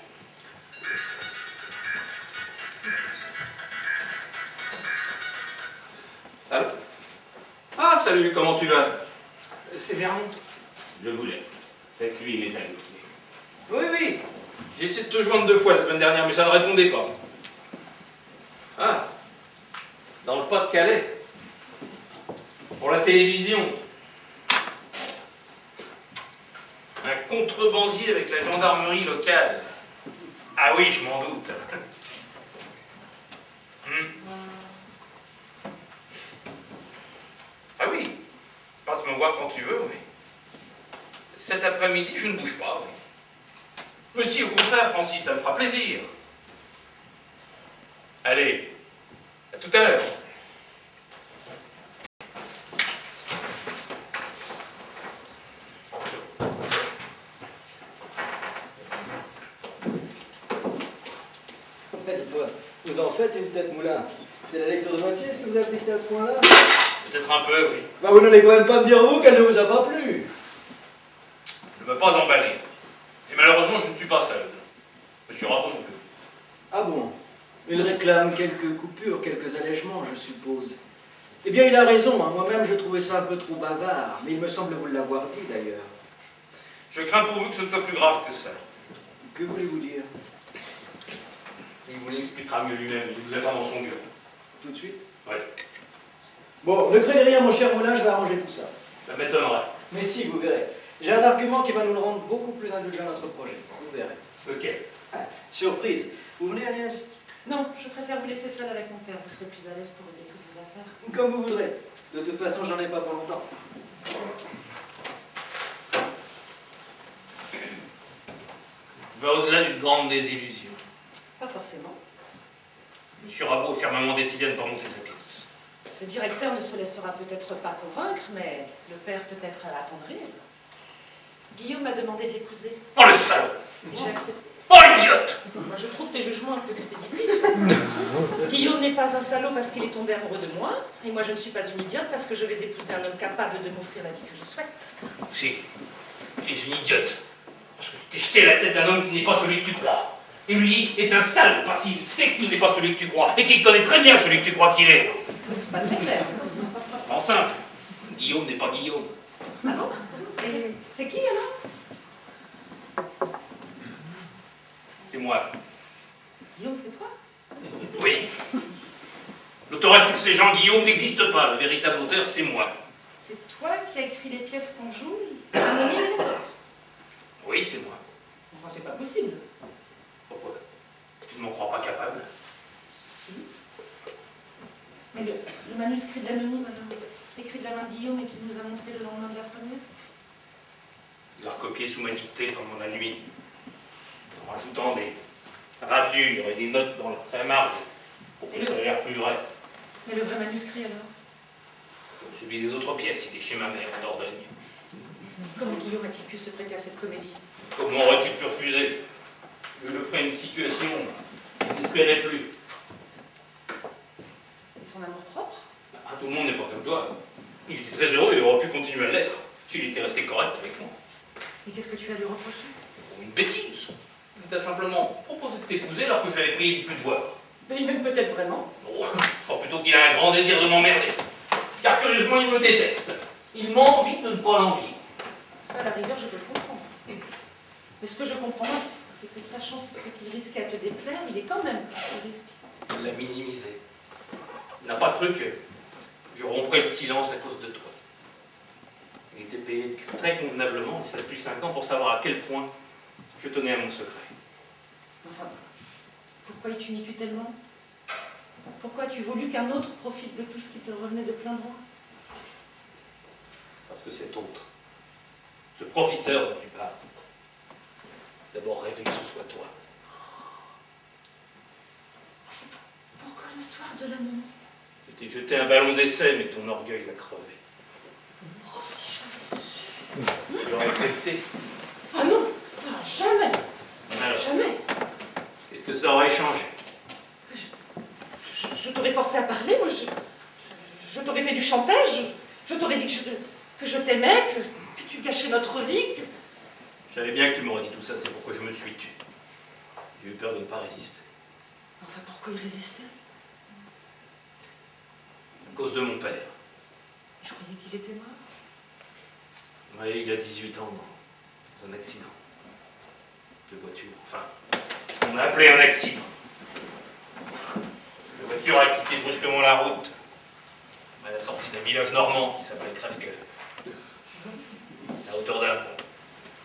Allô? Ah, salut, comment tu vas? C'est Vernon. Je vous laisse. Faites-lui mes amitiés. Oui. J'ai essayé de te joindre 2 fois la semaine dernière, mais ça ne répondait pas. Ah, dans le Pas-de-Calais. Pour la télévision. Un contrebandier avec la gendarmerie locale. Ah oui, je m'en doute. Ah oui, passe me voir quand tu veux, oui. Cet après-midi, je ne bouge pas, oui. Mais si, au contraire, Francis, ça me fera plaisir. Allez, à tout à l'heure. Vous en faites une tête moulin. C'est la lecture de ma pièce que vous avez tristée à ce point-là? Peut-être un peu, oui. Bah vous n'allez quand même pas me dire vous qu'elle ne vous a pas plu. Je ne veux pas emballer. Et malheureusement, je ne suis pas seul. Monsieur Rabot non plus. Ah bon? Il réclame quelques coupures, quelques allègements, je suppose. Eh bien, il a raison, hein. Moi-même, je trouvais ça un peu trop bavard, mais il me semble vous l'avoir dit, d'ailleurs. Je crains pour vous que ce ne soit plus grave que ça. Que voulez-vous dire? Il vous l'expliquera mieux lui-même, il vous attend dans son bureau. Tout de suite? Oui. Bon, ne craignez rien, mon cher Moulin, je vais arranger tout ça. Ça m'étonnerait. Mais si, vous verrez. J'ai un argument qui va nous le rendre beaucoup plus indulgent à notre projet. Vous verrez. Ok. Ah, surprise. Vous venez, Agnès? Non, je préfère vous laisser seul avec mon père. Vous serez plus à l'aise pour aider toutes vos affaires. Comme vous voudrez. De toute façon, j'en ai pas pour longtemps. Va au-delà d'une grande désillusion. Pas forcément. Monsieur Rabot est fermement décidé à ne pas monter sa pièce. Le directeur ne se laissera peut-être pas convaincre, mais le père peut-être à attendrir. Guillaume m'a demandé de l'épouser. Oh le salaud! Et j'ai accepté. Oh l'idiote! Moi, je trouve tes jugements un peu expéditifs. Guillaume n'est pas un salaud parce qu'il est tombé amoureux de moi, et moi je ne suis pas une idiote parce que je vais épouser un homme capable de m'offrir la vie que je souhaite. Si, tu es une idiote. Parce que tu C'est jeter la tête d'un homme qui n'est pas celui que tu crois. Et lui est un sale parce qu'il sait qu'il n'est pas celui que tu crois et qu'il connaît très bien celui que tu crois qu'il est. C'est pas très clair. En simple, Guillaume n'est pas Guillaume. Ah bon? Et c'est qui alors? C'est moi. Guillaume, c'est toi? Oui. L'auteur à succès Jean Guillaume n'existe pas. Le véritable auteur, c'est moi. C'est toi qui as écrit les pièces qu'on joue, Anonyme et les autres? Oui, c'est moi. Enfin, c'est pas possible. Pourquoi? Tu ne m'en crois pas capable? Si. Mais le manuscrit de l'Anonyme, alors, écrit de la main de Guillaume et qu'il nous a montré le lendemain de la première? Il a recopié sous ma dictée pendant la nuit, en rajoutant des ratures et des notes dans la marge pour que ça ait l'air plus vrai. Mais le vrai manuscrit alors? Comme celui des autres pièces, il est chez ma mère en Dordogne. Comment Guillaume a-t-il pu se prêter à cette comédie? Comment aurait-il pu refuser? Je lui offrais une situation qu'il n'espérait plus. Et son amour propre? Ah, tout le monde n'est pas comme toi. Il était très heureux et aurait pu continuer à l'être s'il était resté correct avec moi. Et qu'est-ce que tu vas lui reprocher? Une bêtise. Il t'a simplement proposé de t'épouser alors que je l'avais prié de plus te voir. Mais il m'aime peut-être vraiment. Oh, je crois plutôt qu'il a un grand désir de m'emmerder. Car curieusement, il me déteste. Il m'envie de ne pas l'envier. Ça, à la rigueur, je peux le comprendre. Mais ce que je comprends pas, c'est que sachant ce qu'il risquait à te déplaire, il est quand même à ce risque. Il l'a minimisé. Il n'a pas cru que je romprais le silence à cause de toi. Il était payé très convenablement, et ça depuis 5 ans, pour savoir à quel point je tenais à mon secret. Enfin, pourquoi y t'unis-tu tellement? Pourquoi as-tu voulu qu'un autre profite de tout ce qui te revenait de plein droit? Parce que cet autre, ce profiteur dont tu parles, d'abord rêvé que ce soit toi. C'est pourquoi le soir de la nuit? Je t'ai jeté un ballon d'essai, mais ton orgueil l'a crevé. Oh, si j'avais su. Tu aurais accepté. Ah non, ça, jamais. Alors, Jamais. qu'est-ce que ça aurait changé? Je t'aurais forcé à parler, moi, je t'aurais fait du chantage, je t'aurais dit que je t'aimais, que tu gâchais notre vie, que... Je savais bien que tu m'aurais dit tout ça, c'est pourquoi je me suis tué. J'ai eu peur de ne pas résister. Enfin, pourquoi y résister? À cause de mon père. Je croyais qu'il était mort. Oui, il a 18 ans dans un accident de voiture. Enfin, on a appelé un accident. La voiture a quitté brusquement la route à la sortie d'un village normand qui s'appelle Crèvecoeur, à la hauteur d'un pont.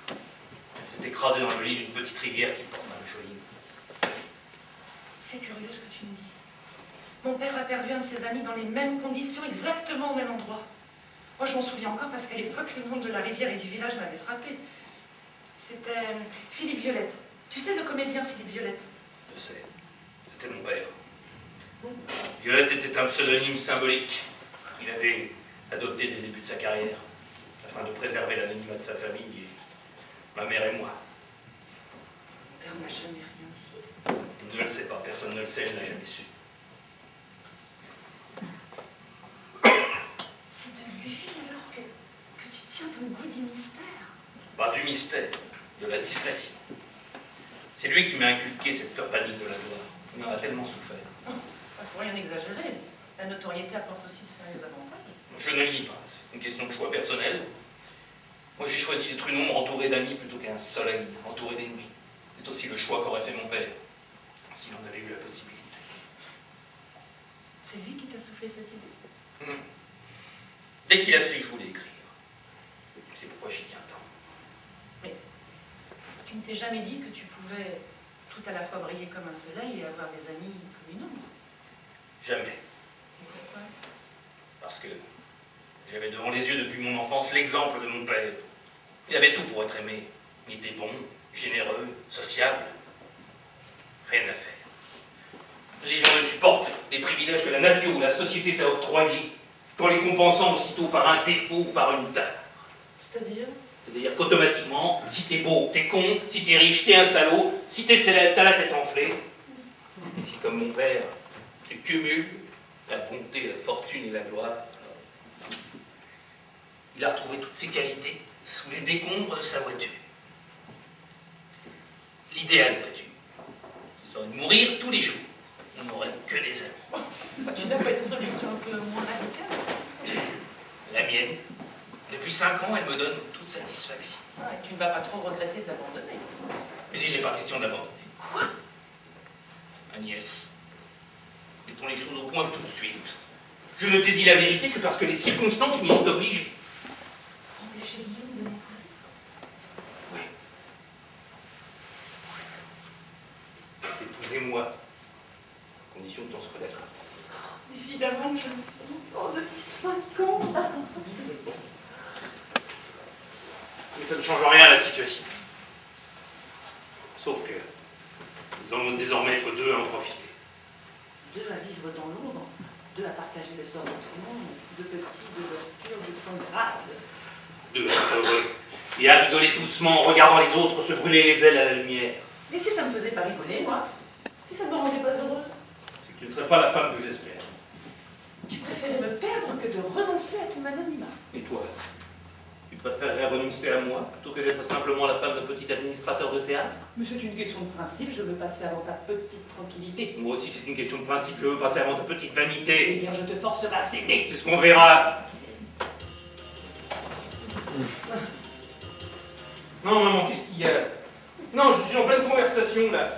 Elle s'est écrasée dans le lit d'une petite rivière qui porte un joli nom. C'est curieux ce que tu me dis. Mon père a perdu un de ses amis dans les mêmes conditions, exactement au même endroit. Moi, je m'en souviens encore parce qu'à l'époque, le nom de la rivière et du village m'avait frappé. C'était Philippe Violette. Tu sais, le comédien Philippe Violette? Je sais, c'était mon père. Violette était un pseudonyme symbolique. Il avait adopté dès le début de sa carrière, afin de préserver l'anonymat de sa famille et ma mère et moi. Mon père m'a jamais rien dit. Il ne le sait pas, personne ne le sait, je ne l'ai jamais su. C'est de lui alors que tu tiens ton goût du mystère. Pas du mystère, de la discrétion. C'est lui qui m'a inculqué cette peur panique de la gloire. Il en a tellement souffert. Il ne faut rien exagérer. La notoriété apporte aussi de sérieux avantages. Je ne le nie pas, c'est une question de choix personnel. Moi j'ai choisi d'être une ombre entourée d'amis plutôt qu'un soleil entouré d'ennemis. C'est aussi le choix qu'aurait fait mon père, s'il en avait eu la possibilité. C'est lui qui t'a soufflé cette idée? Dès qu'il a su que je voulais écrire. C'est pourquoi j'y tiens tant. Mais tu ne t'es jamais dit que tu pouvais tout à la fois briller comme un soleil et avoir des amis comme une ombre? Jamais. Et pourquoi? Parce que j'avais devant les yeux depuis mon enfance l'exemple de mon père. Il avait tout pour être aimé. Il était bon, généreux, sociable. Rien à faire. Les gens ne supportent les privilèges que la nature ou la société t'a octroyés, en les compensant aussitôt par un défaut ou par une tare. C'est-à-dire? C'est-à-dire qu'automatiquement, si t'es beau, t'es con, si t'es riche, t'es un salaud, si t'as la tête enflée. Et si, comme mon père, tu cumules la bonté, la fortune et la gloire, alors, il a retrouvé toutes ses qualités sous les décombres de sa voiture. L'idéal, vois-tu, ce serait de mourir tous les jours. On n'aurait que des amis. Tu n'as pas une solution un peu moins radicale? La mienne, depuis 5 ans, elle me donne toute satisfaction. Ah, et tu ne vas pas trop regretter de l'abandonner. Mais il n'est pas question d'abandonner. Quoi? Agnès, mettons les choses au point tout de suite. Je ne t'ai dit la vérité que parce que les circonstances m'y ont obligé. Empêcher Guillaume de m'épouser? Oui. Épousez-moi, à condition que t'en sois d'accord. Évidemment que je suis. Oh, depuis 5 ans. Mais ça ne change rien à la situation. Sauf que nous allons désormais être deux à en profiter. 2 à vivre dans l'ombre, 2 à partager le sort de tout le monde, 2 petits, 2 obscurs, 2 sans grade. Deux à être heureux et à rigoler doucement en regardant les autres se brûler les ailes à la lumière. Et si ça me faisait pas rigoler, moi? Si ça ne me rendait pas heureuse? C'est que tu ne serais pas la femme que j'espère. Tu préférais me perdre que de renoncer à ton anonymat. Et toi? Tu préférerais renoncer à moi plutôt que d'être simplement la femme d'un petit administrateur de théâtre? Mais c'est une question de principe, je veux passer avant ta petite tranquillité. Moi aussi, c'est une question de principe. Je veux passer avant ta petite Eh vanité. bien, je te forcerai à céder. C'est ce qu'on verra. Non, maman, qu'est-ce qu'il y a? Non, je suis en pleine conversation, là.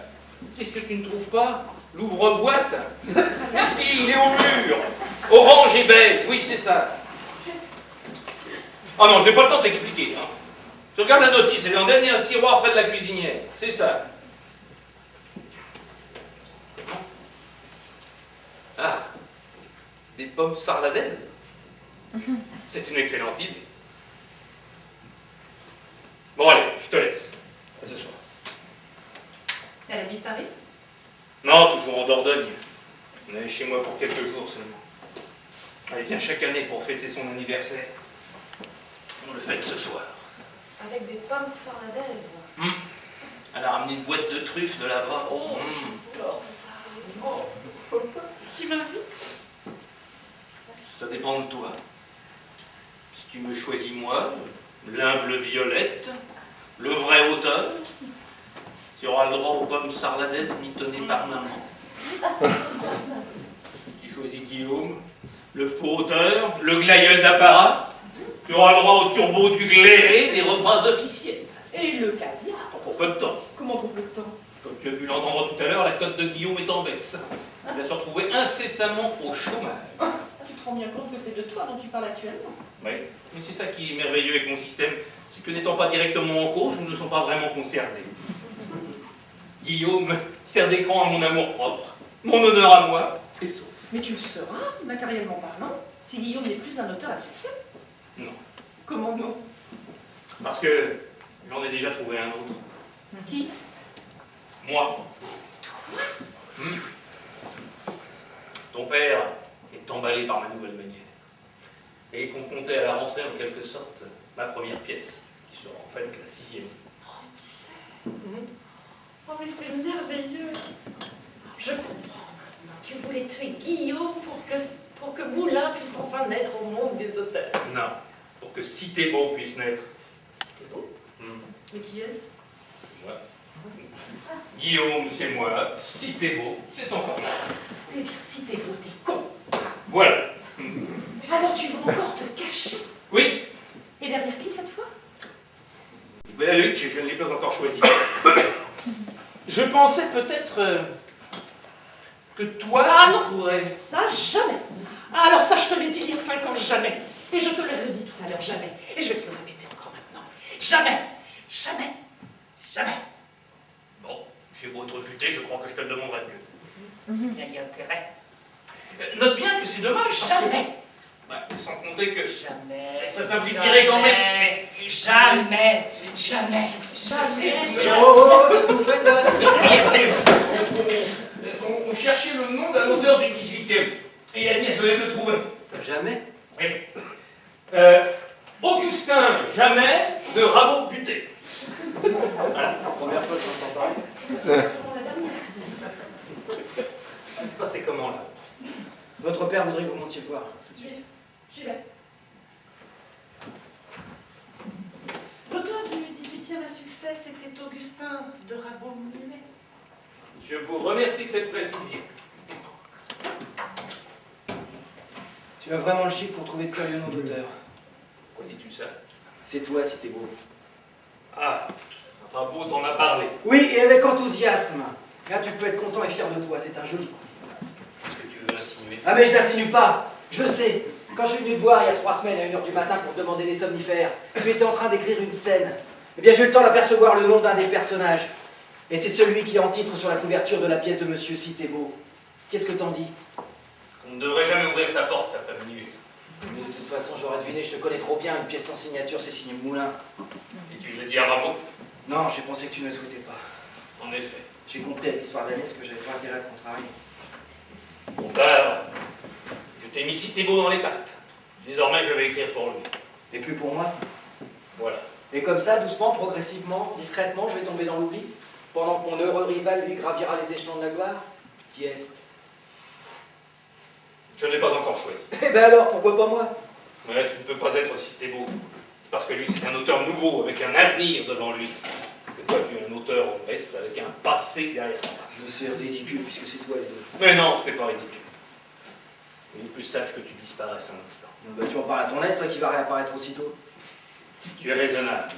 Qu'est-ce que tu ne trouves pas? L'ouvre-boîte? Mais si, il est au mur. Orange et beige, oui, c'est ça. Oh non, je n'ai pas le temps de t'expliquer. Hein. Tu regardes la notice, elle est en dernier tiroir près de la cuisinière. C'est ça. Ah, des pommes sarladaises. C'est une excellente idée. Bon, allez, je te laisse. À ce soir. Elle habite Paris? Non, toujours en Dordogne. On est chez moi pour quelques jours seulement. Elle vient chaque année pour fêter son anniversaire. On le fête ce soir. Avec des pommes sarladaises. Elle a ramené une boîte de truffes de là-bas. Oh, j'adore ça. Oh. Qui m'invite? Ça dépend de toi. Si tu me choisis moi, l'humble Violette, le vrai auteur, tu auras le droit aux pommes sarladaises mitonnées par maman. Si tu choisis Guillaume, le faux auteur, le glaïeul d'apparat, tu auras le droit au turbo du glairé des repas officiels. Et le caviar? Pour peu de temps. Comment pour peu de temps? Comme tu as pu l'entendre tout à l'heure, la cote de Guillaume est en baisse. Il va se retrouver incessamment au chômage. Tu te rends bien compte que c'est de toi dont tu parles actuellement? Oui, mais c'est ça qui est merveilleux avec mon système, c'est que n'étant pas directement en cause, nous ne sommes pas vraiment concernés. Guillaume sert d'écran à mon amour-propre, mon honneur à moi, et sauf. Mais tu le seras, matériellement parlant, si Guillaume n'est plus un auteur à succès. Non. Comment non? Parce que j'en ai déjà trouvé un autre. Qui? Moi. Ton père est emballé par ma nouvelle manière. Et qu'on comptait à la rentrée en quelque sorte ma première pièce, qui sera en fait la 6e. Oh, Pierre. Oh, mais c'est merveilleux. Je comprends maintenant. Tu voulais tuer Guillaume pour que Moulin puisse enfin naître au monde des auteurs. Non, pour que Cité Beau puisse naître. C'était beau. Mais qui est-ce? Moi. Guillaume, c'est moi. Cité Beau, c'est encore moi. Eh bien, si t'es beau, t'es con. Voilà. Alors tu veux encore te cacher? Oui, Et derrière qui cette fois? voilà Luc, je ne l'ai pas encore choisi. Je pensais peut-être que toi, Ah tu non, pourrais... ça jamais. Alors ça, je te l'ai dit il y a 5 ans, jamais. Et je te l'ai redit tout à l'heure, jamais. Et je vais te le répéter encore maintenant. Jamais, jamais, jamais. Bon, j'ai beau te reputer, je crois que je te le demanderai plus. Il y a intérêt. Note bien que c'est dommage. parce que- Jamais. Bah, sans compter que... Jamais. Ça simplifierait quand même. Jamais. Jamais. Jamais. Oh, qu'est-ce que vous faites là? On cherchait le nom d'un auteur du 18e. Et Agnès venait de le trouver. Jamais. Oui. Augustin Jamais de Rabot-Buté. Voilà. Première fois que j'entends parler. Sûrement la dernière. Ça s'est passé comment là? Votre père voudrait que vous montiez voir. Tout de suite. J'y vais. L'auteur du 18e à succès sais, c'était Augustin de Rabot-Mulet. Je vous remercie de cette précision. Tu as vraiment le chic pour trouver de curieux noms d'auteur. Pourquoi dis-tu ça? C'est toi, si t'es beau. Ah, Rabot t'en a parlé. Oui, et avec enthousiasme. Là, tu peux être content et fier de toi, c'est un joli coup. Qu'est-ce que tu veux insinuer? Ah, mais je n'insinue pas. Je sais. Quand je suis venu te voir il y a 3 semaines à 1h du matin pour te demander des somnifères, tu étais en train d'écrire une scène. Eh bien, j'ai eu le temps d'apercevoir le nom d'un des personnages. Et c'est celui qui est en titre sur la couverture de la pièce de Monsieur Citébeau. Qu'est-ce que t'en dis? On ne devrait jamais ouvrir sa porte à ta minuit. Mais de toute façon, j'aurais deviné, je te connais trop bien, une pièce sans signature, c'est signé Moulin. Et tu l'as dit à Rabot? Non, j'ai pensé que tu ne le souhaitais pas. En effet. J'ai compris avec l'histoire d'Agnès que j'avais pas intérêt à te contrarier. Mon père, je t'ai mis Citébeau dans les pattes. Désormais, je vais écrire pour lui. Et plus pour moi. Voilà. Et comme ça, doucement, progressivement, discrètement, je vais tomber dans l'oubli, pendant que mon heureux rival, lui, gravira les échelons de la gloire. Qui est-ce? Je ne l'ai pas encore choisi. Eh ben alors, pourquoi pas moi? Mais tu ne peux pas être Citébeau. Parce que lui, c'est un auteur nouveau, avec un avenir devant lui. Et toi, tu es un auteur au reste, avec un passé derrière toi. C'est ridicule, puisque c'est toi les deux. Mais non, ce n'est pas ridicule. Il est plus sage que tu disparaisses un instant. Bah, tu en parles à ton aise, toi qui va réapparaître aussitôt. Tu es raisonnable.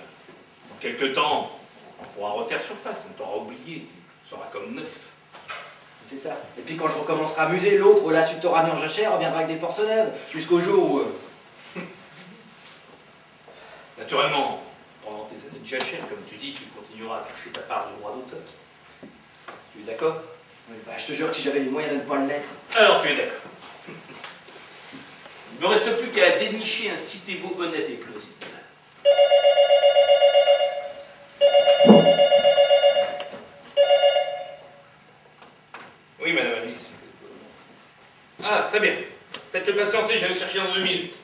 Dans quelque temps, on pourra refaire surface, on t'aura oublié, tu seras comme neuf. C'est ça. Et puis quand je recommencerai à amuser, l'autre, là, celui que t'auras mis en jachère, reviendra avec des forces neuves, jusqu'au jour où... Naturellement, pendant tes années de jachère, comme tu dis, tu continueras à toucher ta part de droit d'auteur. Tu es d'accord? Oui, bah, je te jure que si j'avais les moyens de ne pas l'être... Alors tu es d'accord. Il ne me reste plus qu'à dénicher un Citébeau honnête et plausible. Oui, madame Alice. Ah, très bien. Faites-le patienter, je vais le chercher dans 2 minutes.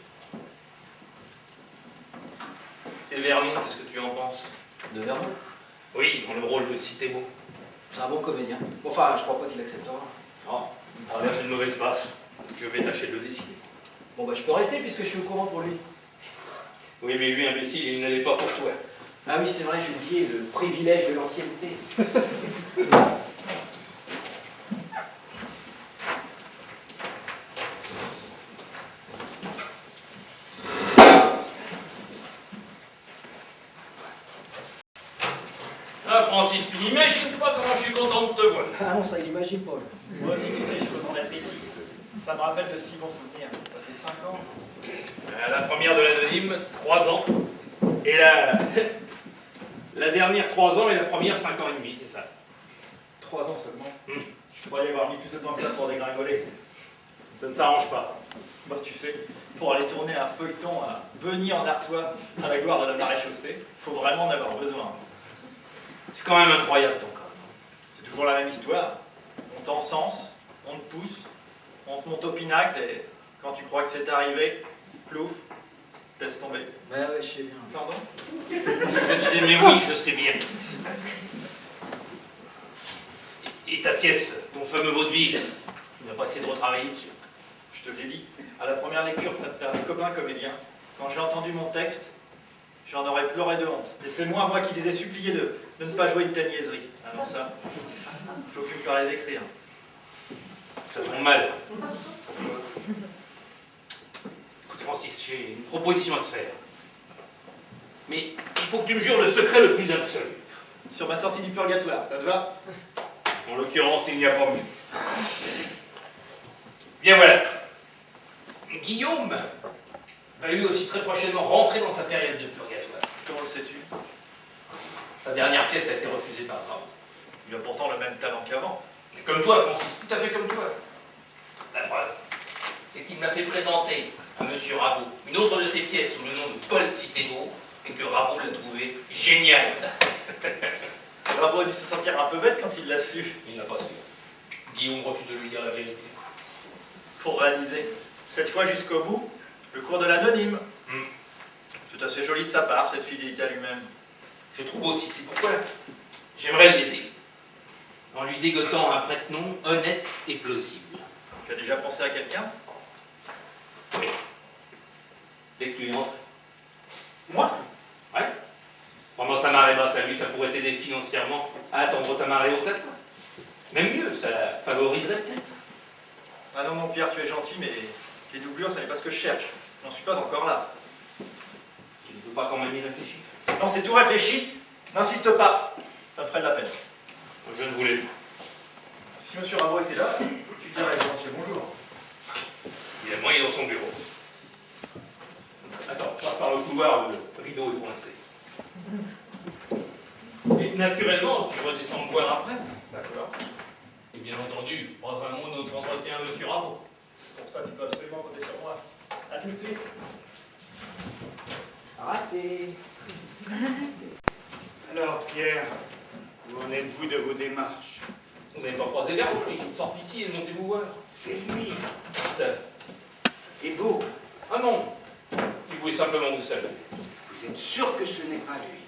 C'est Vernon, qu'est-ce que tu en penses? De Vernon? Oui, dans le rôle de Citébeau. C'est un bon comédien. Bon, enfin, je crois pas qu'il acceptera. Non, il traverse une mauvaise passe. Je vais tâcher de le décider. Bon, bah, je peux rester puisque je suis au courant pour lui. Oui, mais lui, imbécile, il n'allait pas pour toi. Ah oui, c'est vrai, j'ai oublié le privilège de l'ancienneté. Ah, Francis, tu n'imagines pas comment je suis content de te voir. Ah non, ça, il imagine pas. Moi aussi, tu sais, je peux m'en être ici. Ça me rappelle de si bons souvenirs. Ça fait 5 ans. La première de l'anonyme, 3 ans. Et la dernière, 3 ans, et la première, 5 ans et demi, c'est ça. 3 ans seulement. Je croyais avoir mis plus de temps que ça pour dégringoler. Ça ne s'arrange pas. Bah, tu sais, pour aller tourner un feuilleton à Beugny en Artois, à la gloire de la maréchaussée, faut vraiment en avoir besoin. C'est quand même incroyable ton cas. C'est toujours la même histoire. On t'encense, on te pousse, on te monte au pinacle, et quand tu crois que c'est arrivé, plouf, laisse tomber. Ouais, je sais bien. Pardon? Je te disais, mais oui, je sais bien. Et ta pièce, ton fameux vaudeville, tu n'as pas essayé de retravailler dessus. Je te l'ai dit, à la première lecture d'un copain comédien, quand j'ai entendu mon texte, j'en aurais pleuré de honte. Et c'est moi qui les ai suppliés de ne pas jouer une telle niaiserie. Alors ça, il faut plus me parler d'écrire. Ça tombe mal. Pourquoi? Écoute, Francis, j'ai une proposition à te faire. Mais il faut que tu me jures le secret le plus absolu. Sur ma sortie du purgatoire, ça te va? En l'occurrence, il n'y a pas mieux. Bien voilà. Guillaume va lui aussi très prochainement rentrer dans sa période de purgatoire. Comment le sais-tu? Sa dernière pièce a été refusée par Rabot. Il a pourtant le même talent qu'avant. Mais comme toi, Francis, tout à fait comme toi. La preuve, c'est qu'il m'a fait présenter à M. Rabot une autre de ses pièces sous le nom de Paul Citébeau et que Rabot l'a trouvé génial. Rabot a dû se sentir un peu bête quand il l'a su. Il n'a pas su. Guillaume refuse de lui dire la vérité. Pour réaliser, cette fois jusqu'au bout, le cours de l'anonyme. C'est assez joli de sa part, cette fidélité à lui-même. Je trouve aussi, c'est pourquoi j'aimerais l'aider, en lui dégotant un prête-nom honnête et plausible. Tu as déjà pensé à quelqu'un? Oui. Dès que tu y entres. Moi? Ouais. Pendant sa marée basse à lui, ça pourrait t'aider financièrement à attendre ta marée haute à toi. Même mieux, ça la favoriserait peut-être. Ah non, mon Pierre, tu es gentil, mais les doublures, ça n'est pas ce que je cherche. J'en suis pas encore là. Tu ne peux pas quand même y réfléchir. Non, c'est tout réfléchi. N'insiste pas. Ça me ferait de la peine. Je ne voulais pas. Si M. Rabot était là, tu dirais monsieur bonjour. Évidemment, il est dans son bureau. Attends, par le couloir, le rideau est coincé. Et naturellement, tu redescends me voir après. D'accord. Et bien entendu, programmons notre entretien à M. Rabot. Pour ça, tu peux absolument compter sur moi. À tout de suite. Raté. Alors, Pierre, où en êtes-vous de vos démarches? Vous n'avez pas croisé vers vous, il sort ici et montez vous voir. C'est lui. Ça. C'était beau. Ah non, il voulait simplement vous saluer. Vous êtes sûr que ce n'est pas lui?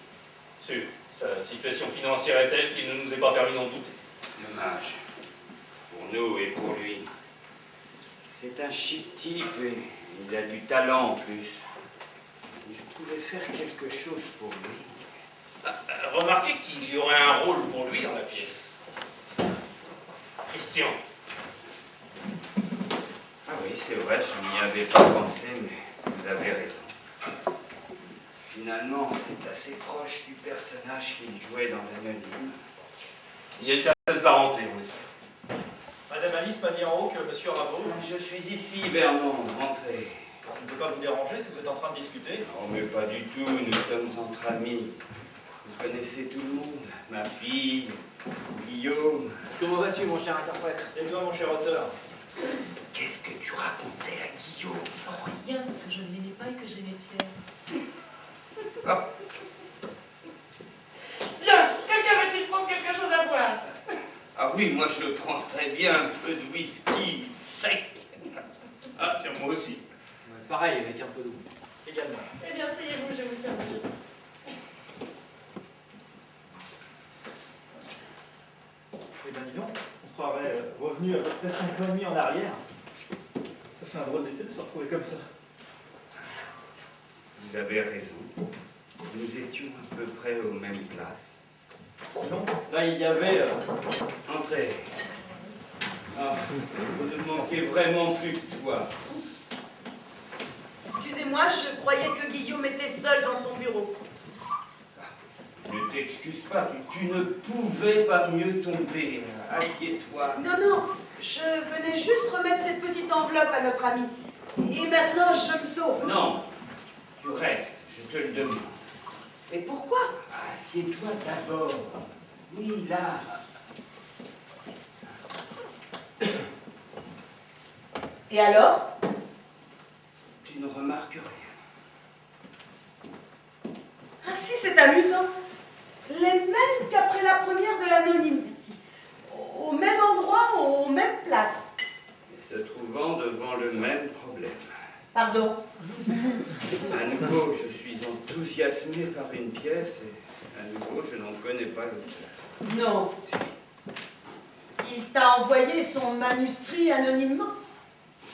Sûr, sa situation financière est telle qu'il ne nous est pas permis d'en douter. Dommage. Pour nous et pour lui. C'est un chic type et il a du talent en plus. Je pouvais faire quelque chose pour lui. Remarquez qu'il y aurait un rôle pour lui dans la pièce. Christian. Ah oui, c'est vrai, je n'y avais pas pensé, mais vous avez raison. Finalement, c'est assez proche du personnage qu'il jouait dans l'anonyme. Il y a une certaine parenté, en effet. Madame Alice m'a dit en haut que M. Rabot... Je suis ici, Vernon, rentrez. Je ne peux pas vous déranger si vous êtes en train de discuter. Non, mais pas du tout, nous sommes entre amis. Vous connaissez tout le monde, ma fille, Guillaume. Comment vas-tu, mon cher interprète? Et toi, mon cher auteur? Qu'est-ce que tu racontais à Guillaume? Oh, rien, que je ne l'aimais pas et que j'aimais Pierre. Ah. Bien, quelqu'un veut-il prendre quelque chose à boire? Ah oui, moi je prendrais bien un peu de whisky sec. Ah, tiens, moi aussi. Pareil, avec un peu d'eau. Également. Eh bien, asseyez-vous, je vous servirai. Eh bien, dis donc, on se croirait revenu à peu près 5 ans et demi en arrière. Ça fait un drôle d'effet de se retrouver comme ça. Vous avez raison. Nous étions à peu près aux mêmes places. Non, là, il y avait... Entrez. Ah, vous ne manquez vraiment plus que toi. Excusez-moi, je croyais que Guillaume était seul dans son bureau. Ne t'excuse pas, tu ne pouvais pas mieux tomber. Assieds-toi. Non, non, je venais juste remettre cette petite enveloppe à notre ami. Et maintenant, je me sauve. Non, tu restes, je te le demande. Mais pourquoi? Assieds-toi d'abord. Oui, là. Et alors? Tu ne remarques rien. Ah si, c'est amusant. Les mêmes qu'après la première de l'anonyme, ici. Au même endroit, aux mêmes places. Et se trouvant devant le même problème. Pardon. À nouveau, je suis enthousiasmé par une pièce et à nouveau, je n'en connais pas l'auteur. Non. Si. Il t'a envoyé son manuscrit anonymement.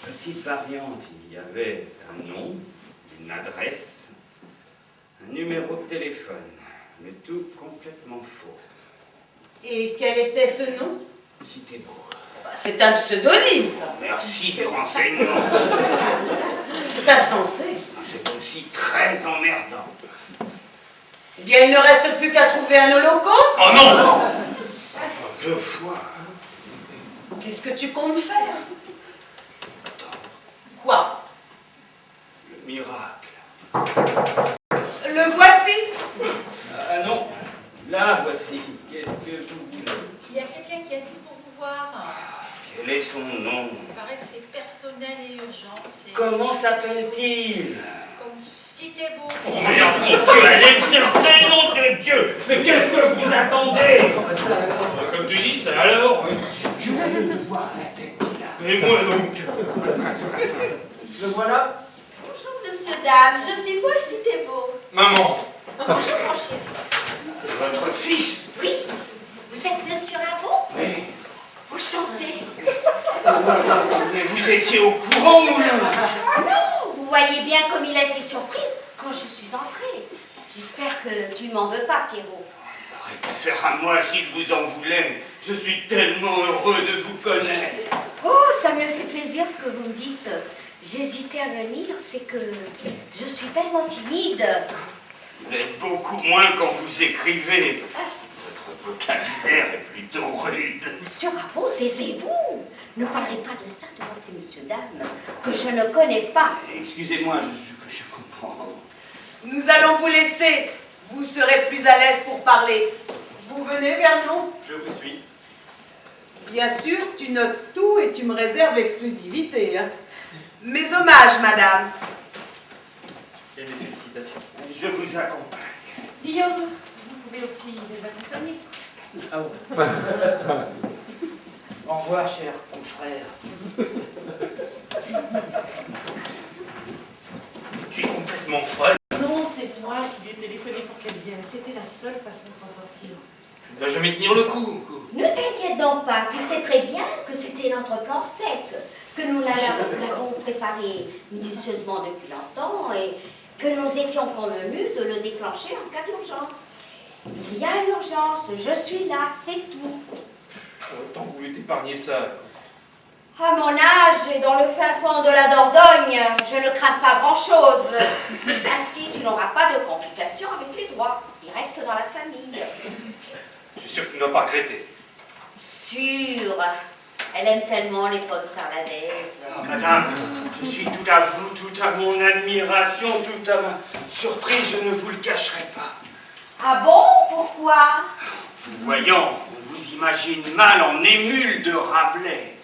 Petite variante, il y avait un nom, une adresse, un numéro de téléphone, le tout complètement faux. Et quel était ce nom? C'était beau. Bah, c'est un pseudonyme, ça. Merci du renseignement. C'est insensé. C'est aussi très emmerdant. Eh bien, il ne reste plus qu'à trouver un holocauste. Oh non, non. 2 fois. Qu'est-ce que tu comptes faire? Attends, Quoi? le miracle. Le voici. Ah non, là voici. Qu'est-ce que vous voulez? Il y a quelqu'un qui insiste pour vous voir. Quel est son nom? Il paraît que c'est personnel et urgent. C'est Comment s'appelle-t-il? comme si t'es beau. Oh merde, mon Dieu, allez, putain, nom de Dieu. Mais qu'est-ce que vous attendez? Comme tu dis, ça alors. Je voulais le voir la tête qu'il a. Et moi donc. Le voilà. Bonjour, monsieur, dame. Je suis Paul si t'es beau. Maman. Bonjour, mon chéri. C'est votre fils? Oui, vous êtes monsieur Rabot? Oui. Enchanté. Mais vous étiez au courant, Moulin? Ah non, vous voyez bien comme il a été surprise quand je suis entrée. J'espère que tu ne m'en veux pas, Pierrot. Arrêtez de faire à moi s'il vous en voulait. Je suis tellement heureux de vous connaître. Oh, ça me fait plaisir ce que vous me dites. J'hésitais à venir, c'est que je suis tellement timide. Vous l'êtes beaucoup moins quand vous écrivez. Votre vocabulaire est plutôt rude. Monsieur Rabot, taisez-vous. Ne parlez pas de ça devant ces messieurs-dames que je ne connais pas. Excusez-moi, je comprends. Nous allons vous laisser. Vous serez plus à l'aise pour parler. Vous venez, Vernon? Je vous suis. Bien sûr, tu notes tout et tu me réserves l'exclusivité. Hein. Mes hommages, madame. Et mes félicitations. Je vous accompagne. Guillaume, vous pouvez aussi les accompagner. Ah bon. Au revoir, cher confrère. Tu es complètement folle. Non, c'est moi qui lui ai téléphoné pour qu'elle vienne. C'était la seule façon de s'en sortir. Tu ne vas jamais tenir le coup. Ne t'inquiète donc pas, tu sais très bien que c'était notre plan sec, que nous l'avons préparé minutieusement depuis longtemps et que nous étions convenus de le déclencher en cas d'urgence. Il y a une urgence, je suis là, c'est tout. J'aurais tant voulu t'épargner ça. À mon âge et dans le fin fond de la Dordogne, je ne crains pas grand-chose. Ainsi, tu n'auras pas de complications avec les droits. Ils restent dans la famille. Je suis sûr que tu ne vas pas regretter. Sûr. Elle aime tellement les pommes sarladaises. Oh, madame, je suis tout à vous, tout à mon admiration, tout à ma surprise, je ne vous le cacherai pas. Ah bon? Pourquoi? Vous voyant, on vous imagine mal en émule de Rabelais.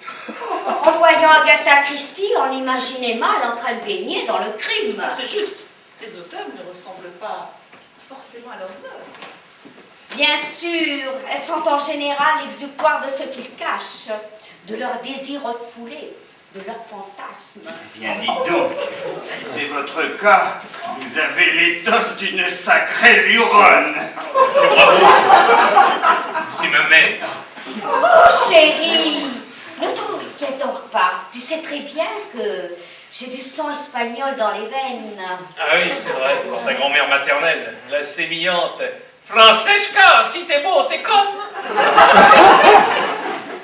En voyant Agatha Christie, on l'imaginait mal en train de baigner dans le crime. C'est juste, les auteurs ne ressemblent pas forcément à leurs œuvres. Bien sûr, elles sont en général l'exutoire de ce qu'ils cachent, de leurs désirs refoulés, de leurs fantasmes. Bien dites donc, si c'est votre cas, vous avez l'étoffe d'une sacrée luronne. Monsieur Bravo. C'est ma mère. Oh chérie, ne t'inquiète donc pas. Tu sais très bien que j'ai du sang espagnol dans les veines. Ah oui, c'est vrai. Pour ta grand-mère maternelle, la sémillante. Francesca, si t'es beau, t'es conne.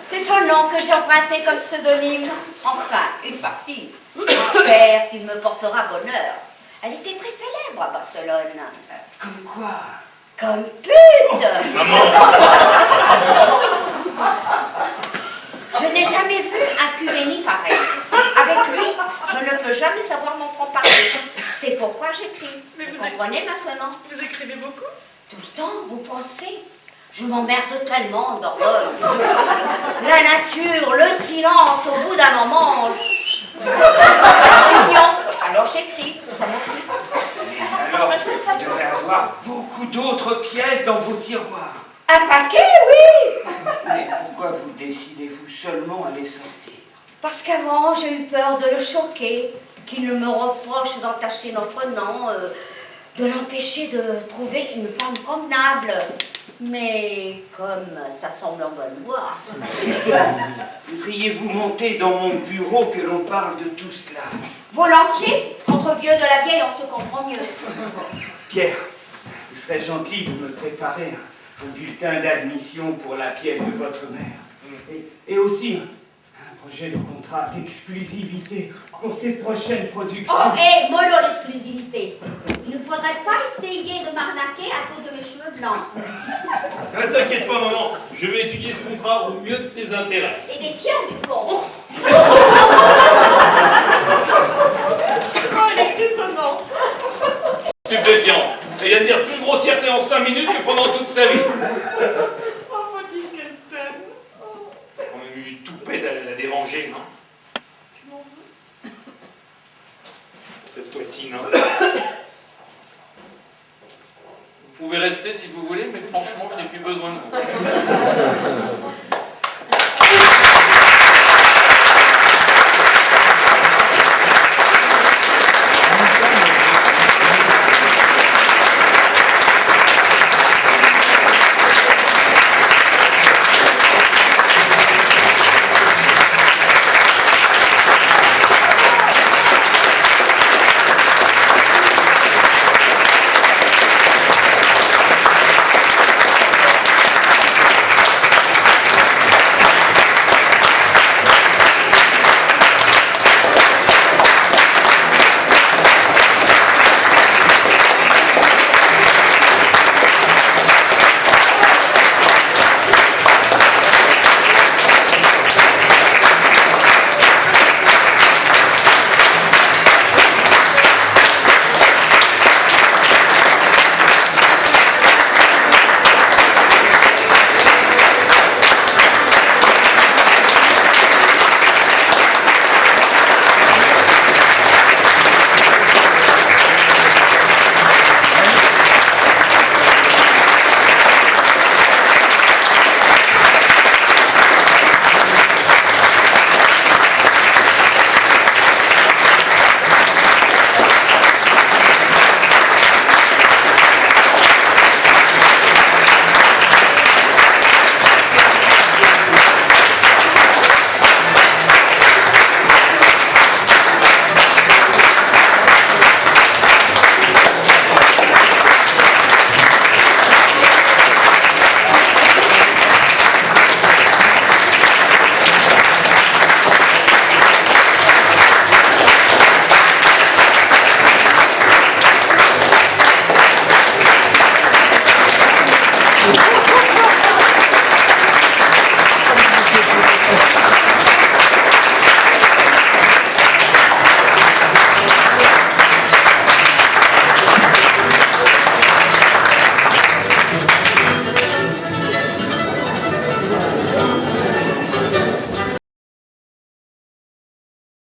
C'est son nom que j'ai emprunté comme pseudonyme. Enfin, une partie. J'espère qu'il me portera bonheur. Elle était très célèbre à Barcelone. Comme quoi? Comme pute. Maman. Je n'ai jamais vu un Cuveni pareil. Avec lui, je ne peux jamais avoir mon franc parler. C'est pourquoi j'écris. Mais Vous vous comprenez maintenant? Vous écrivez beaucoup? Tout le temps, vous pensez? Je m'emmerde tellement en Dordogne. La nature, le silence, au bout d'un moment. Chignon. Alors j'écris, ça m'occupe. Alors, vous devez avoir beaucoup d'autres pièces dans vos tiroirs. Un paquet, oui. Mais pourquoi vous décidez-vous seulement à les sortir? Parce qu'avant, j'ai eu peur de le choquer, qu'il ne me reproche d'entacher notre nom, de l'empêcher de trouver une femme convenable. Mais comme ça semble en bonne voie. Justement, voudriez-vous monter dans mon bureau que l'on parle de tout cela? Volontiers, entre vieux de la vieille, on se comprend mieux. Pierre, vous serez gentil de me préparer un bulletin d'admission pour la pièce de votre mère. Et aussi un projet de contrat d'exclusivité pour ses prochaines productions. Oh, et mollo l'exclusivité. Il ne faudrait pas essayer de m'arnaquer à cause de mes cheveux blancs. Ne t'inquiète pas, maman. Je vais étudier ce contrat au mieux de tes intérêts. Et des tiens du con. Oh, elle est étonnante. Stupéfiante. Et à dire plus grossièreté en 5 minutes que pendant toute sa vie. Oh, faut-il qu'elle t'aime? On a eu tout paix d'aller la déranger, non? Tu m'en veux? Cette fois-ci, non. Vous pouvez rester si vous voulez, mais franchement, je n'ai plus besoin de vous.